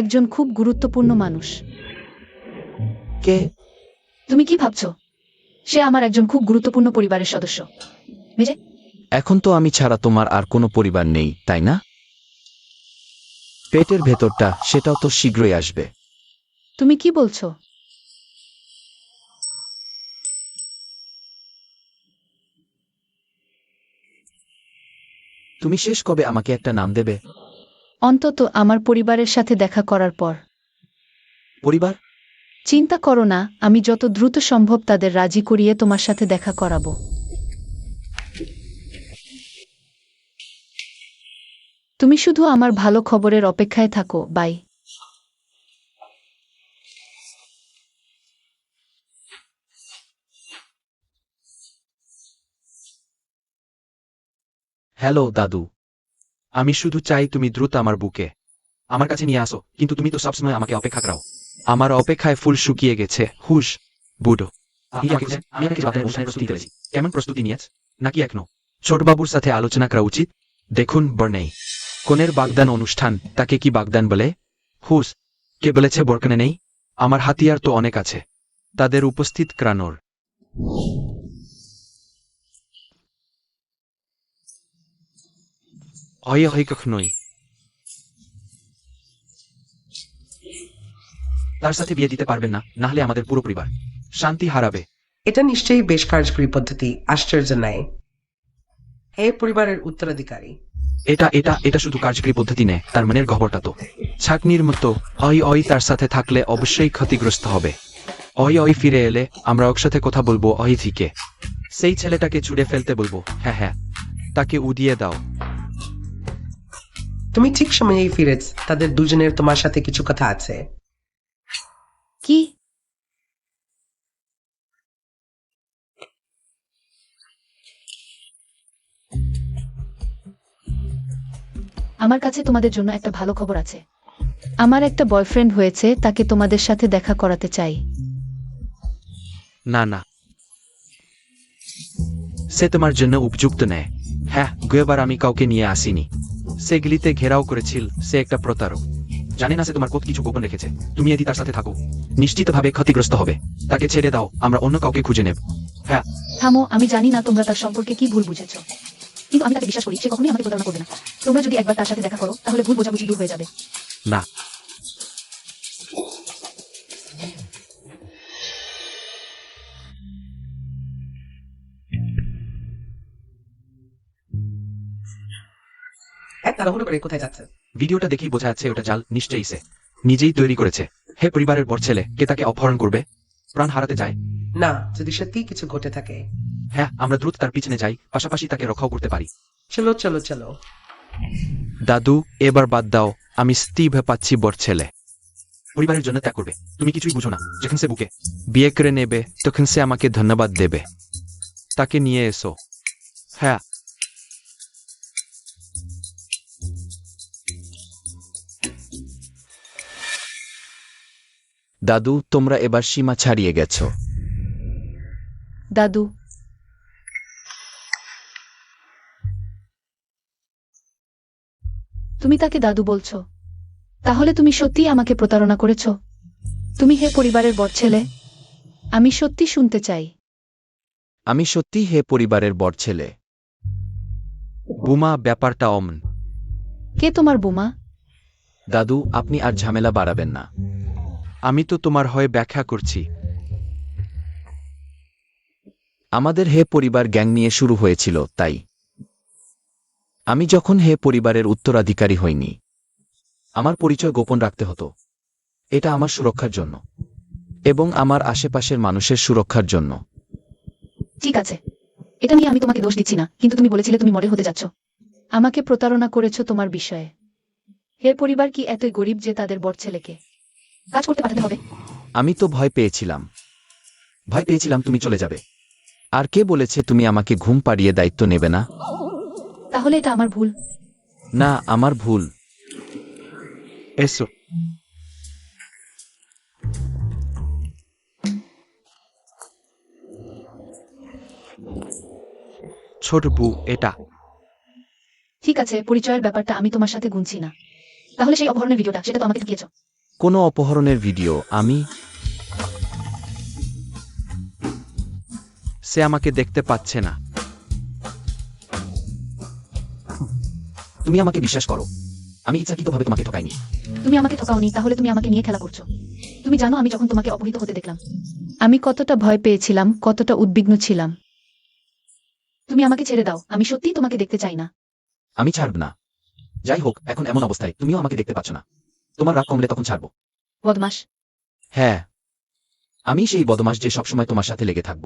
একজন খুব গুরুত্বপূর্ণ মানুষ। কে? তুমি কি ভাবছো? সে আমার একজন খুব গুরুত্বপূর্ণ পরিবারের সদস্য। মেজে, এখন তো আমি ছাড়া তোমার আর কোনো পরিবার নেই, তাই না? পেটের ভেতরটা, সেটাও তো শীঘ্রই আসবে। তুমি কি বলছো? তুমি শেষ কবে আমাকে একটা নাম দেবে? অন্তত আমার পরিবারের সাথে দেখা করার পর। পরিবার? চিন্তা করো না, আমি যত দ্রুত সম্ভব তাদের রাজি করিয়ে তোমার সাথে দেখা করাবো। তুমি শুধু আমার ভালো খবরের অপেক্ষায় থাকো। বাই। হ্যালো দাদু। আমি শুধু চাই তুমি দ্রুত আমার বুকে আমার কাছে নিয়ে আসো, কিন্তু তুমি তো সবসময় আমাকে অপেক্ষা করাও। আমার অপেক্ষায় ফুল শুকিয়ে গেছে। হুশ বুড়ো। আমি আপনাকে আপনার অনুষ্ঠানের প্রস্তুতি করেছি। কেমন প্রস্তুতি নিয়েছ? নাকি এখনো ছোটবাবুর সাথে আলোচনা করা উচিত? দেখুন বর্ণেই কনের বাগদান অনুষ্ঠান, তাকে কি বাগদান বলে? হুস, কে বলেছে বরকনে নেই? আমার হাতিয়ার তো অনেক আছে, তাদের উপস্থিত করানোর। হয় কখনোই তার সাথে বিয়ে দিতে পারবেন না, নাহলে আমাদের পুরো পরিবার শান্তি হারাবে। এটা নিশ্চয়ই বেশ কার্যকরী পদ্ধতি, আশ্চর্য নাই। হে পরিবারের উত্তরাধিকারী। এটা এটা এটা শুধু কার্যকরী পদ্ধতি নেই, তার মনের গহ্বরটা তো ছাকনির মতো। অই তার সাথে থাকলে অবশ্যই ক্ষতিগ্রস্ত হবে। অই ফিরে এলে আমরা একসাথে কথা বলবো। অই থেকে সেই ছেলেটাকে ছুড়ে ফেলতে বলবো। হ্যাঁ হ্যাঁ, তাকে উড়িয়ে দাও। তুমি ঠিক সময়েই ফিরেছ। তাদের দুজনের তোমার সাথে কিছু কথা আছে। কি? আমার কাছে তোমাদের জন্য একটা ভালো খবর আছে। আমার একটা বয়ফ্রেন্ড হয়েছে, তাকে তোমাদের সাথে দেখা করাতে চাই। না না, সে তোমার জন্য উপযুক্ত নেয়। হ্যাঁ, গেবার আমি কাউকে নিয়ে আসিনি। সে গলিতে ঘেরাও করেছিল, সে একটা প্রতারক। জানি না সে তোমার কত কিছু গোপন রেখেছে। তুমি যদি তার সাথে থাকো নিশ্চিতভাবে ক্ষতিগ্রস্ত হবে। তাকে ছেড়ে দাও, আমরা অন্য কাউকে খুঁজে নেব। হ্যাঁ থামো, আমি জানি না তোমরা তার সম্পর্কে কি ভুল বুঝেছ, কিন্তু আমি তাকে বিশ্বাস করি। সে কখনোই আমাকে প্রতারণা করবে না। তোমরা যদি একবার তার সাথে দেখা করো, তাহলে ভুল বোঝাবুঝি দূর হয়ে যাবে। না, এক তাড়াহুড়ো করে কোথায় যাচ্ছে? ভিডিওটা দেখেই বোঝা যাচ্ছে ওটা জাল। নিশ্চয়ই সে নিজেই তৈরি করেছে। হে পরিবারের বড় ছেলে, কে তাকে অপহরণ করবে? প্রাণ হারাতে যায়। না, যদি সত্যি কিছু ঘটে থাকে। হ্যাঁ, আমরা দ্রুত তার পিছনে যাই, পাশাপাশি তাকে রক্ষাও করতে পারি। চলো চলো চলো। দাদু, এবার বাদ দাও। আমি স্টিভ পাচ্ছি বড় ছেলে পরিবারের জন্য ত্যাগ করবে। তুমি কিছুই বুঝো না। যখন সে বুকে বিয়ে করে নেবে, তখন সে আমাকে ধন্যবাদ দেবে। তাকে নিয়ে এসো। হ্যাঁ, দাদু, তোমরা এবার সীমা ছাড়িয়ে গেছ। দাদু, তুমি তাকে দাদু বলছো? তাহলে তুমি সত্যিই আমাকে প্রতারণা করেছ? তুমি হে পরিবারের বড় ছেলে? আমি সত্যি শুনতে চাই। আমি সত্যি হে পরিবারের বড় ছেলে। বুমা, ব্যাপারটা অমন। কে তোমার বোমা? দাদু, আপনি আর ঝামেলা বাড়াবেন না। আমি তো তোমার হয়ে ব্যাখ্যা করছি। আমাদের হে পরিবার গ্যাং নিয়ে শুরু হয়েছিল, তাই আমি যখন হে পরিবারের উত্তরাধিকারী হইনি, আমার পরিচয় গোপন রাখতে হতো। এটা আমার সুরক্ষার জন্য এবং আমার আশেপাশের মানুষের সুরক্ষার জন্য। ঠিক আছে, এটা নিয়ে আমি তোমাকে দোষ দিচ্ছি না, কিন্তু তুমি বলেছিলে তুমি মডেল হতে যাচ্ছ। আমাকে প্রতারণা করেছো তোমার বিষয়ে। হে পরিবার কি এতই গরিব যে তাদের বড় ছেলেকে কাজ করতে পাঠাতে হবে? আমি তো ভয় পেয়েছিলাম তুমি চলে যাবে। আর কে বলেছে তুমি আমাকে ঘুম পাড়িয়ে দায়িত্ব নেবে না? তাহলে এটা আমার ভুল। না, আমার ভুল। এসো। ছোট বউ, এটা ঠিক আছে, পরিচয়ের ব্যাপারটা আমি তোমার সাথে গুনছি না। তাহলে সেই অপহরণের ভিডিওটা, সেটা তো আমাকে দেখিয়েছো। কোনো অপহরণের ভিডিও আমি? সে আমাকে দেখতে পাচ্ছে না। তুমি আমাকে বিশ্বাস করো, আমি ইচ্ছাকৃতভাবে তোমাকে ঠকাইনি। তুমি আমাকে ঠকাওনি, তাহলে তুমি আমাকে নিয়ে খেলা করছো। তুমি জানো আমি যখন তোমাকে অপহৃত হতে দেখলাম, আমি কতটা ভয় পেয়েছিলাম, কতটা উদ্বিগ্ন ছিলাম। তুমি আমাকে ছেড়ে দাও, আমি সত্যিই তোমাকে দেখতে চাই না। আমি ছাড়ব না। যাই হোক, এখন এমন অবস্থায় তুমিও আমাকে দেখতে পাচ্ছ না। তোমার রাগ কমলে তখন ছাড়ব। বদমাস। হ্যাঁ, আমি সেই বদমাস যে সবসময় তোমার সাথে লেগে থাকব।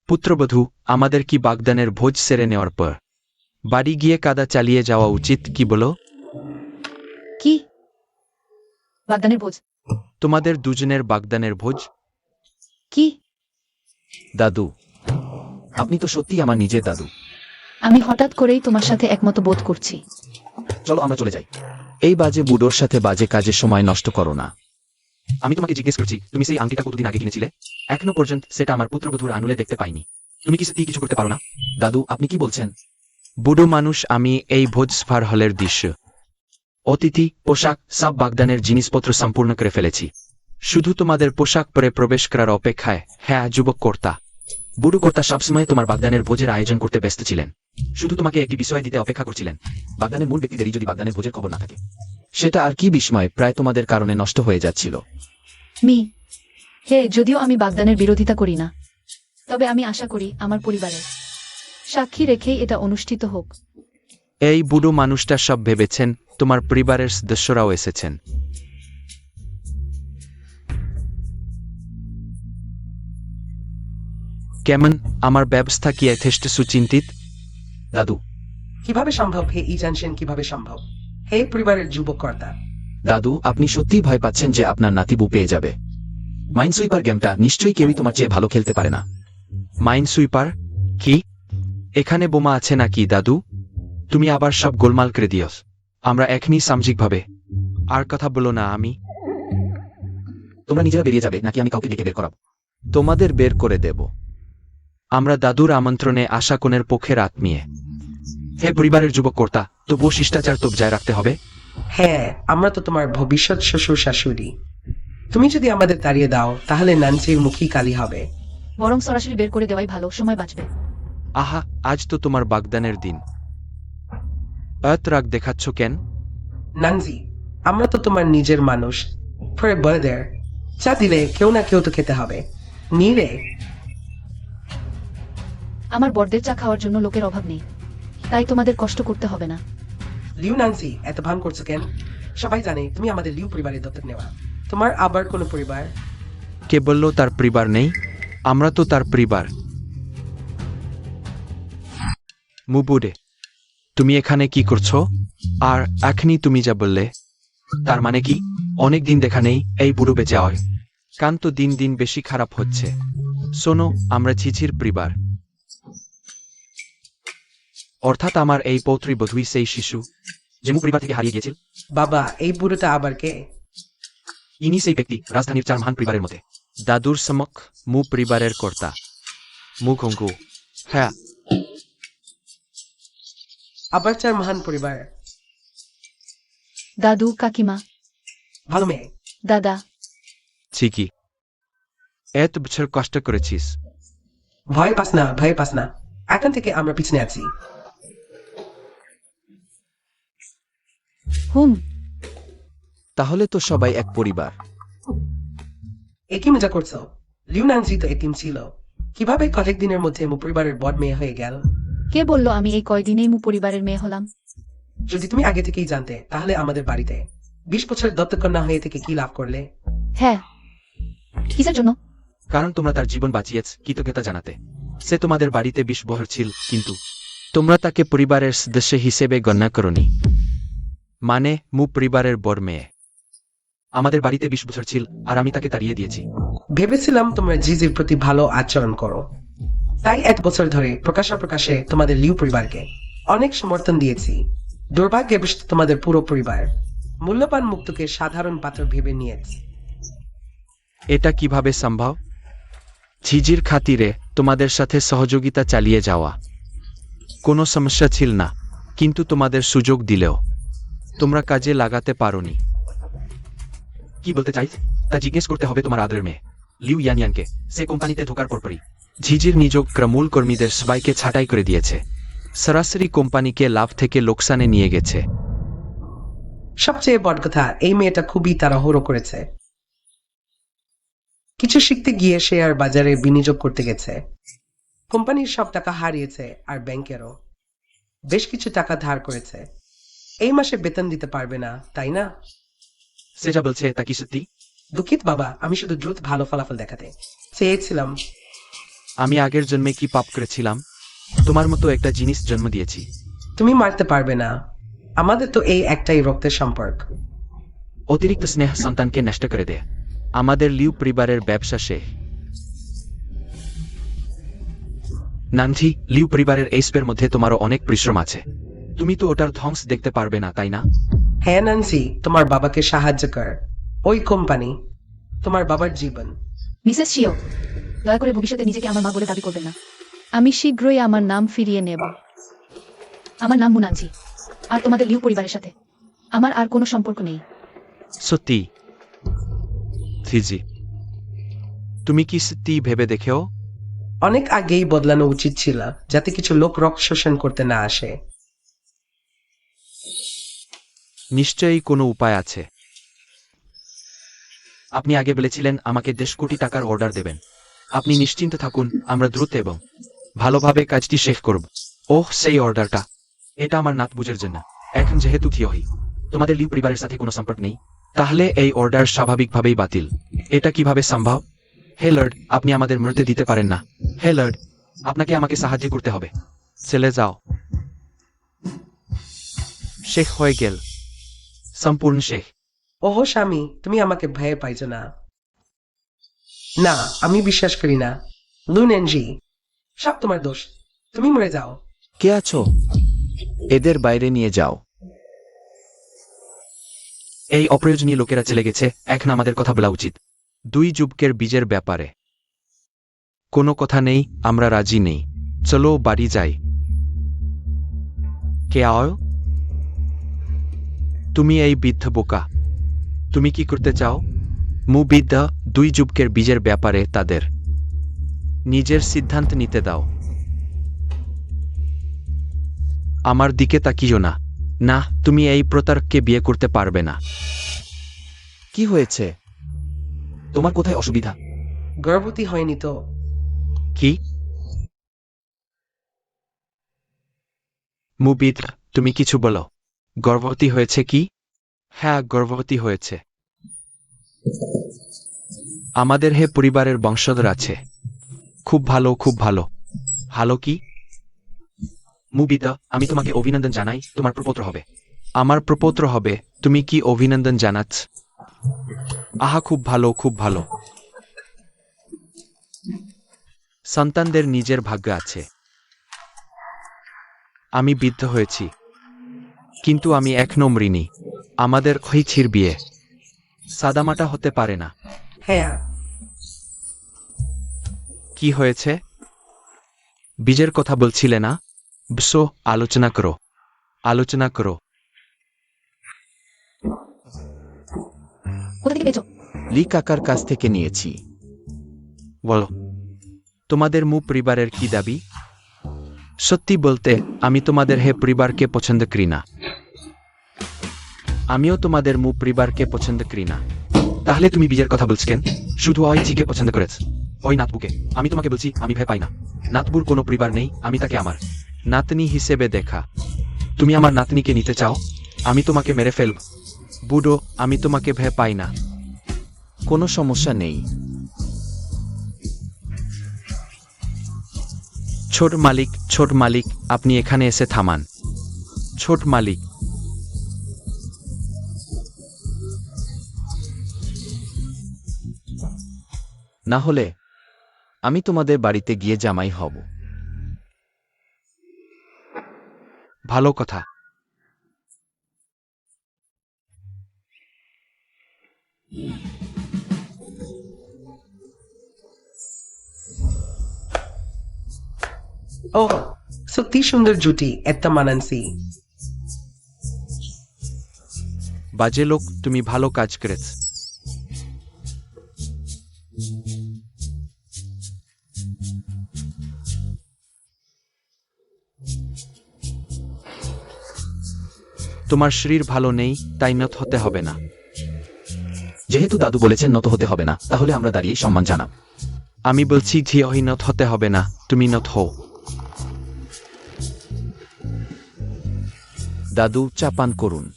পুত্রবধূ, আমাদের কি বাগদানের ভোজ সেরে নেওয়ার পর বাড়ি গিয়ে কাদা চালিয়ে যাওয়া উচিত, কি বলো? কি? বাগদানের ভোজ? তোমাদের দুজনের বাগদানের ভোজ? কি? দাদু, আপনি তো সত্যিই আমার নিজের দাদু। আমি হঠাৎ করেই তোমার সাথে একমত বোধ করছি। চলো আমরা চলে যাই। এই বাজে বুড়োর সাথে বাজে কাজে সময় নষ্ট করো না। আমি তোমাকে জিজ্ঞেস করছি, তুমি সেই আংটিটা কতদিন আগে কিনেছিলে? এখনো পর্যন্ত সেটা আমার পুত্রবধূর আঙুলে দেখতে পাইনি। তুমি কি সত্যি কিছু করতে পারো না? দাদু, আপনি কি বলছেন? বুড়ো মানুষ, আমি এই ভোজ স্পার হলের দৃশ্য, অতিথি, পোশাক, সব বাগদানের জিনিসপত্র সম্পূর্ণ করে ফেলেছি। শুধু তোমাদের পোশাক পরে প্রবেশ করার অপেক্ষায়। হ্যাঁ, যুবক কর্তা। বুড়ো কর্তা সবসময় তোমার বাগদানের ভোজের আয়োজন করতে ব্যস্ত ছিলেন। শুধু তোমাকে একটি বিষয় দিতে অপেক্ষা করছিলেন। বাগদানের মূল ব্যক্তিদেরই যদি বাগদানের ভোজের খবর না থাকে, সেটা আর কি বিস্ময়, প্রায় তোমাদের কারণে নষ্ট হয়ে যাচ্ছিল। যদিও আমি বাগদানের বিরোধিতা করি না, তবে আমি আশা করি আমার পরিবারের সাক্ষী রেখেই এটা অনুষ্ঠিত হোক। এই বুড়ো মানুষটা সব ভেবেছেন, তোমার পরিবারের সদস্যরাও এসেছেন। কেমন, আমার ব্যবস্থা কি যথেষ্ট সুচিন্তিত? দাদু, কিভাবে সম্ভব? হে ইজান সেন, কিভাবে সম্ভব? হে পরিবারের যুবক কর্তা। দাদু, আপনি সত্যিই ভয় পাচ্ছেন যে আপনার নাতি বউ পেয়ে যাবে? মাইনসুইপার গেমটা নিশ্চয়ই কেউই তোমার চেয়ে ভালো খেলতে পারে না। মাইনসুইপার? কি? এখানে বোমা আছে নাকি দাদু? তুমি আবার সব গোলমাল করে দিয়স। আমরা এখনই সামাজিকভাবে আর কথা বলো না। তোমরা নিজেরা বেরিয়ে যাবে নাকি আমি কাউকে ডেকে বের করাবো? তোমাদের বের করে দেব। আমরা দাদুর আমন্ত্রণে আসা কোণের পক্ষের আত্মীয়। হে পরিবারের যুবক কর্তা, তবুও শিষ্টাচার তো বজায় রাখতে হবে। হ্যাঁ, আমরা তো তোমার ভবিষ্যৎ শ্বশুর শাশুড়ি। তুমি যদি আমাদের তাড়িয়ে দাও, তাহলে নানসির মুখী কালি হবে। বরং সরাসরি বের করে দেওয়াই ভালো, সময় বাঁচবে। আহা, আজ তো তোমার বাগদানের দিন। এত রাগ দেখাচ্ছ কেন? নানজি, আমরা তো তোমার নিজের মানুষ। পরে বলে দের, চা দিলে কেউ না কেউ তো খেতে হবে। নিরে, আমার বড়দের চা খাওয়ার জন্য লোকের অভাব নেই, তাই তোমাদের কষ্ট করতে হবে না। লিউ নানসি, এত ভান করছো কেন? সবাই জানে তুমি আমাদের লিউ পরিবারের দত্তক নেওয়া। তোমার আবার কোনো পরিবার? কে বলল তার পরিবার নেই? আমরা তো তার পরিবার। মুবুরে, তুমি এখানে কি করছো? আর এখনই তুমি যা বললে, তার মানে কি? অনেকদিন দেখা নেই এই বুড়ো বেঁচে হয়। কান তো দিন দিন বেশি খারাপ হচ্ছে। শোনো, আমরা ঝিঝির পরিবার, অর্থাৎ আমার এই পৌত্রী বধূই সেই শিশু যে মু পরিবার থেকে হারিয়ে গিয়েছিল। বাবা, এই বুড়োটা আবার কে? ইনি সেই ব্যক্তি, রাজধানীর 4 মহান পরিবারের মধ্যে। দাদুর সমক মু পরিবারের কর্তা, মুখঙ্কু। হ্যাঁ, আবার 4 মহান পরিবার। দাদু, কাকিমা, ভালো মেয়ে। দাদা। ঠিকই। এত বছর কষ্ট করেছিস। ভয় পাস না, ভয় পাস না। এখন থেকে আমরা পিছনে আছি। তাহলে তো সবাই এক পরিবার। একই মজা করছো? লিউ নানসি তো এতিম ছিল, কিভাবে কয়েকদিনের মধ্যে মু পরিবারের বড় মেয়ে হয়ে গেল? কে বলল আমি এই কয়দিনেই মু পরিবারের মেয়ে হলাম? যদি তুমি আগে থেকেই জানতে, তাহলে আমাদের বাড়িতে 20 বছর দত্তকন্যা হয়ে থেকে কি লাভ করলে? হ্যাঁ, কিসের জন্য? কারণ তোমরা তার জীবন বাঁচিয়েছ কৃতজ্ঞতা জানাতে। সে তোমাদের বাড়িতে 20 বছর ছিল, কিন্তু তোমরা তাকে পরিবারের সদস্য হিসেবে গণ্য করনি। মানে মু পরিবারের বড় মেয়ে। আমাদের বাড়িতে 20 বছর ছিল, আর আমি তাকে তাড়িয়ে দিয়েছি। ভেবেছিলাম তোমরা জিজির প্রতি ভালো আচরণ করো, তাই 1 বছর ধরে প্রকাশে তোমাদের লিউ পরিবারকে অনেক সমর্থন দিয়েছি। দুর্ভাগ্যবশত তোমাদের পুরো পরিবার মূল্যবান মুক্তকে সাধারণ পাত্র ভেবে নিয়েছে। এটা কিভাবে সম্ভব? ঝিঝির খাতিরে তোমাদের সাথে সহযোগিতা চালিয়ে যাওয়া কোনো সমস্যা ছিল না, কিন্তু তোমাদের সুযোগ দিলেও তোমরা কাজে লাগাতে পারোনি। কি বলতে চাই তা জিজ্ঞেস করতে হবে তোমার আদরের মেয়ে লিউ ইয়ানিয়ানকে। সে কোম্পানিতে ঢোকার পরপরই ঝিঝির নিযোগ মূল কর্মীদের সবাইকে ছাঁটাই করে দিয়েছে। সরাসরি কোম্পানিকে লাভ থেকে লোকসানে নিয়ে গেছে। সবচেয়ে বড় কথা, এই মেয়েটা খুবই তাড়াহুড়ো করেছে। কিছু শিখতে গিয়ে শেয়ার বাজারে বিনিয়োগ করতে গেছে। কোম্পানির সব টাকা হারিয়েছে, আর ব্যাংকেরও। বেশ কিছু টাকা ধার করেছে। এই মাসে বেতন দিতে পারবে না, তাই না? সে যা বলছে তা কি সত্যি? দুঃখিত বাবা, আমি শুধু দ্রুত ভালো ফলাফল দেখাতে চেয়েছিলাম। আমি আগের জন্মে কি পাপ করেছিলাম? তোমার মতো একটা জিনিস জন্ম দিয়েছি। তুমি মারতে পারবে না, আমাদের তো এই একটাই রক্তের সম্পর্ক। অতিরিক্ত স্নেহ সন্তানকে নষ্ট করে দেয়। আমাদের লিউ পরিবারের ব্যবসা শেষ। নানজি, লিউ পরিবারের এই স্পের মধ্যে তোমারও অনেক পরিশ্রম আছে। তুমি তো ওটার ধ্বংস দেখতে পারবে না, তাই না? হ্যাঁ নান্সি, তোমার বাবাকে সাহায্য কর। ওই কোম্পানি তোমার বাবার জীবন। মিসেস শিও, দয়া করে ভবিষ্যতে নিজেকে আমার মা বলে দাবি করবেন না। আমি শীঘ্রই আমার নাম ফিরিয়ে নেব। আমার নাম মুনানজি, আর তোমাদের লিউ পরিবারের সাথে আমার আর কোনো সম্পর্ক নেই। সত্যি? থিজি, তুমি কি সত্যি ভেবে দেখেও? অনেক আগেই বদলানো উচিত ছিল, যাতে কিছু লোক রক্ত শোষণ করতে না আসে। নিশ্চয়ই কোনো উপায় আছে। আপনি আগে বলেছিলেন আমাকে 1.5 কোটি টাকার অর্ডার দেবেন। আপনি নিশ্চিন্ত থাকুন, আমরা দ্রুত এবং ভালোভাবে কাজটি শেষ করব। ওহ, সেই অর্ডারটা। এটা আমার নাতবুজের জন্য। এখন যেহেতু থিওহি তোমাদের লিউ পরিবারের সাথে কোনো সম্পর্ক নেই, তাহলে এই অর্ডার স্বাভাবিকভাবেই বাতিল। এটা কিভাবে সম্ভব? হে লর্ড, আপনি আমাদের মরতে দিতে পারেন না। হে লর্ড, আপনাকে আমাকে সাহায্য করতে হবে। চলে যাও। শেখ হয়ে গেল, সম্পূর্ণ শেখ। ওহ স্বামী, তুমি আমাকে ভয় পাইছো না? না, আমি বিশ্বাস করি না। লুনেনজি, সব তোমার দোষ। তুমি মরে যাও। কে আছো? এদের বাইরে নিয়ে যাও। এই অপ্রয়োজনীয় লোকেরা চলে গেছে, এখন আমাদের কথা বলা উচিত। 2 যুবকের বীজের ব্যাপারে কোনো কথা নেই, আমরা রাজি নেই। চলো বাড়ি যাই। কে আও? তুমি এই বৃদ্ধ বোকা, তুমি কি করতে চাও? মুবিদ্যা 2 যুবকের বীজের ব্যাপারে তাদের নিজের সিদ্ধান্ত নিতে দাও। আমার দিকে তাকিও না। না, তুমি এই প্রতারককে বিয়ে করতে পারবে না। কি হয়েছে? তোমার কোথায় অসুবিধা? গর্ভবতী হয়নি তো? কি? মুবিদ, তুমি কিছু বলো। গর্ভবতী হয়েছে কি? হ্যাঁ, গর্ভবতী হয়েছে। আমাদের হে পরিবারের বংশধর আছে। খুব ভালো, খুব ভালো। ভালো কি? মুবিদা, আমি তোমাকে অভিনন্দন জানাই, তোমার প্রপৌত্র হবে। আমার প্রপৌত্র হবে? তুমি কি অভিনন্দন জানাচ্ছ? আহা, খুব ভালো, খুব ভালো। সন্তানদের নিজের ভাগ্য আছে। আমি বৃদ্ধ হয়েছি, কিন্তু আমি এখনো মরিনি। আমাদের হইছির বিয়ে সাদামাটা হতে পারে না। হ্যাঁ। কি হয়েছে? বীজের কথা বলছিলে না? বসো, আলোচনা করো, আলোচনা করো। কোথা থেকে পেয়েছো? লি কাকার কাছ থেকে নিয়েছি। বলো, তোমাদের মু পরিবারের কি দাবি? সত্যি বলতে, আমি তোমাদের হে পরিবারকে পছন্দ করি না। আমিও তোমাদের মু পরিবারকে পছন্দ করি না। তাহলে তুমি বীজের কথা বলছ কেন? শুধু ওই ঝিকে পছন্দ করেছ, ওই নাতবুকে। আমি তোমাকে বলছি, আমি ভয় পাই না। নাতবুর কোনো পরিবার নেই, আমি তাকে আমার নাতনি হিসেবে দেখা। তুমি আমার নাতনিকে নিতে চাও? আমি তোমাকে মেরে ফেলব। বুড়ো, আমি তোমাকে ভয় পাই না। কোনো সমস্যা নেই। ছোট মালিক, ছোট মালিক, আপনি এখানে এসে থামান। ছোট মালিক, না হলে আমি তোমাদের বাড়িতে গিয়ে জামাই হব। ভালো কথা। ওহ, সত্যি সুন্দর জুটি, একটা মানানসি। বাজে লোক, তুমি ভালো কাজ করেছ। তোমার শরীর ভালো নেই, তাই নত হতে হবে না। যেহেতু দাদু বলেছেন নত হতে হবে না, তাহলে আমরা দাঁড়িয়ে সম্মান জানাব। আমি বলছি ঝিওহি নত হতে হবে না, তুমি নত হও। দাদু চা পান করুন।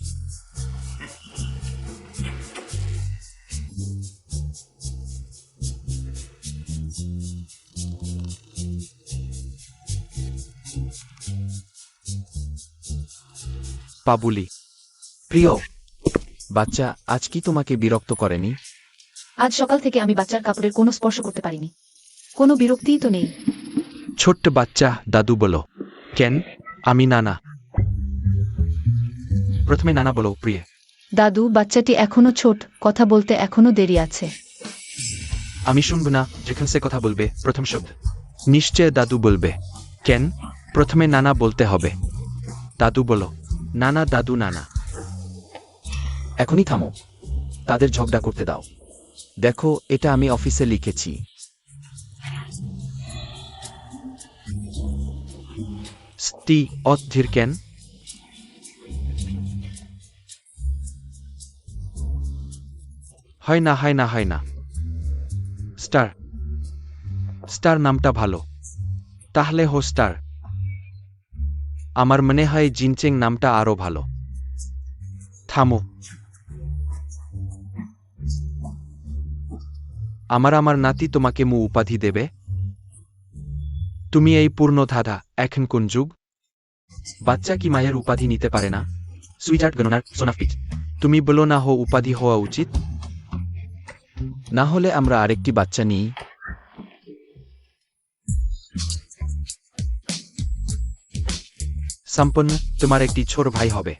পাবুলি, প্রিয় বাচ্চা, আজ কি তোমাকে বিরক্ত করেনি? আজ সকাল থেকে আমি বাচ্চার কাপড়ের কোনো স্পর্শ করতে পারিনি। কোনো বিরক্তিই তো নেই। ছোট্ট বাচ্চা, দাদু বলো। কেন? আমি নানা। প্রথমে নানা বলো, প্রিয়। দাদু, বাচ্চাটি এখনো ছোট, কথা বলতে এখনো দেরি আছে। আমি শুনব না যখন সে কথা বলবে প্রথম শব্দ। নিশ্চয় দাদু বলবে। কেন? প্রথমে নানা বলতে হবে। দাদু বলো। নানা, দাদু, নানা। এখনই থামো, তাদের ঝগড়া করতে দাও। দেখো, এটা আমি অফিসে লিখেছি। স্টি অধীর কেন? হয় না, হয় না, হয় না। স্টার। স্টার নামটা ভালো। তাহলে হো স্টার। আমার মনে হয় জিনচেং নামটা আরো ভালো। থামো। আমার নাতি তোমাকে মু উপাধি দেবে? তুমি এই পূর্ণ ধাঁধা, এখন কোন যুগ? বাচ্চা কি মায়ের উপাধি নিতে পারে না? সুইটার্ট গণনার সোনাফিট। তুমি বলো না হো উপাধি হওয়া উচিত? না হলে আমরা আরেকটি বাচ্চা নিই। সম্পন্ন, তোমার একটি ছোট ভাই হবে।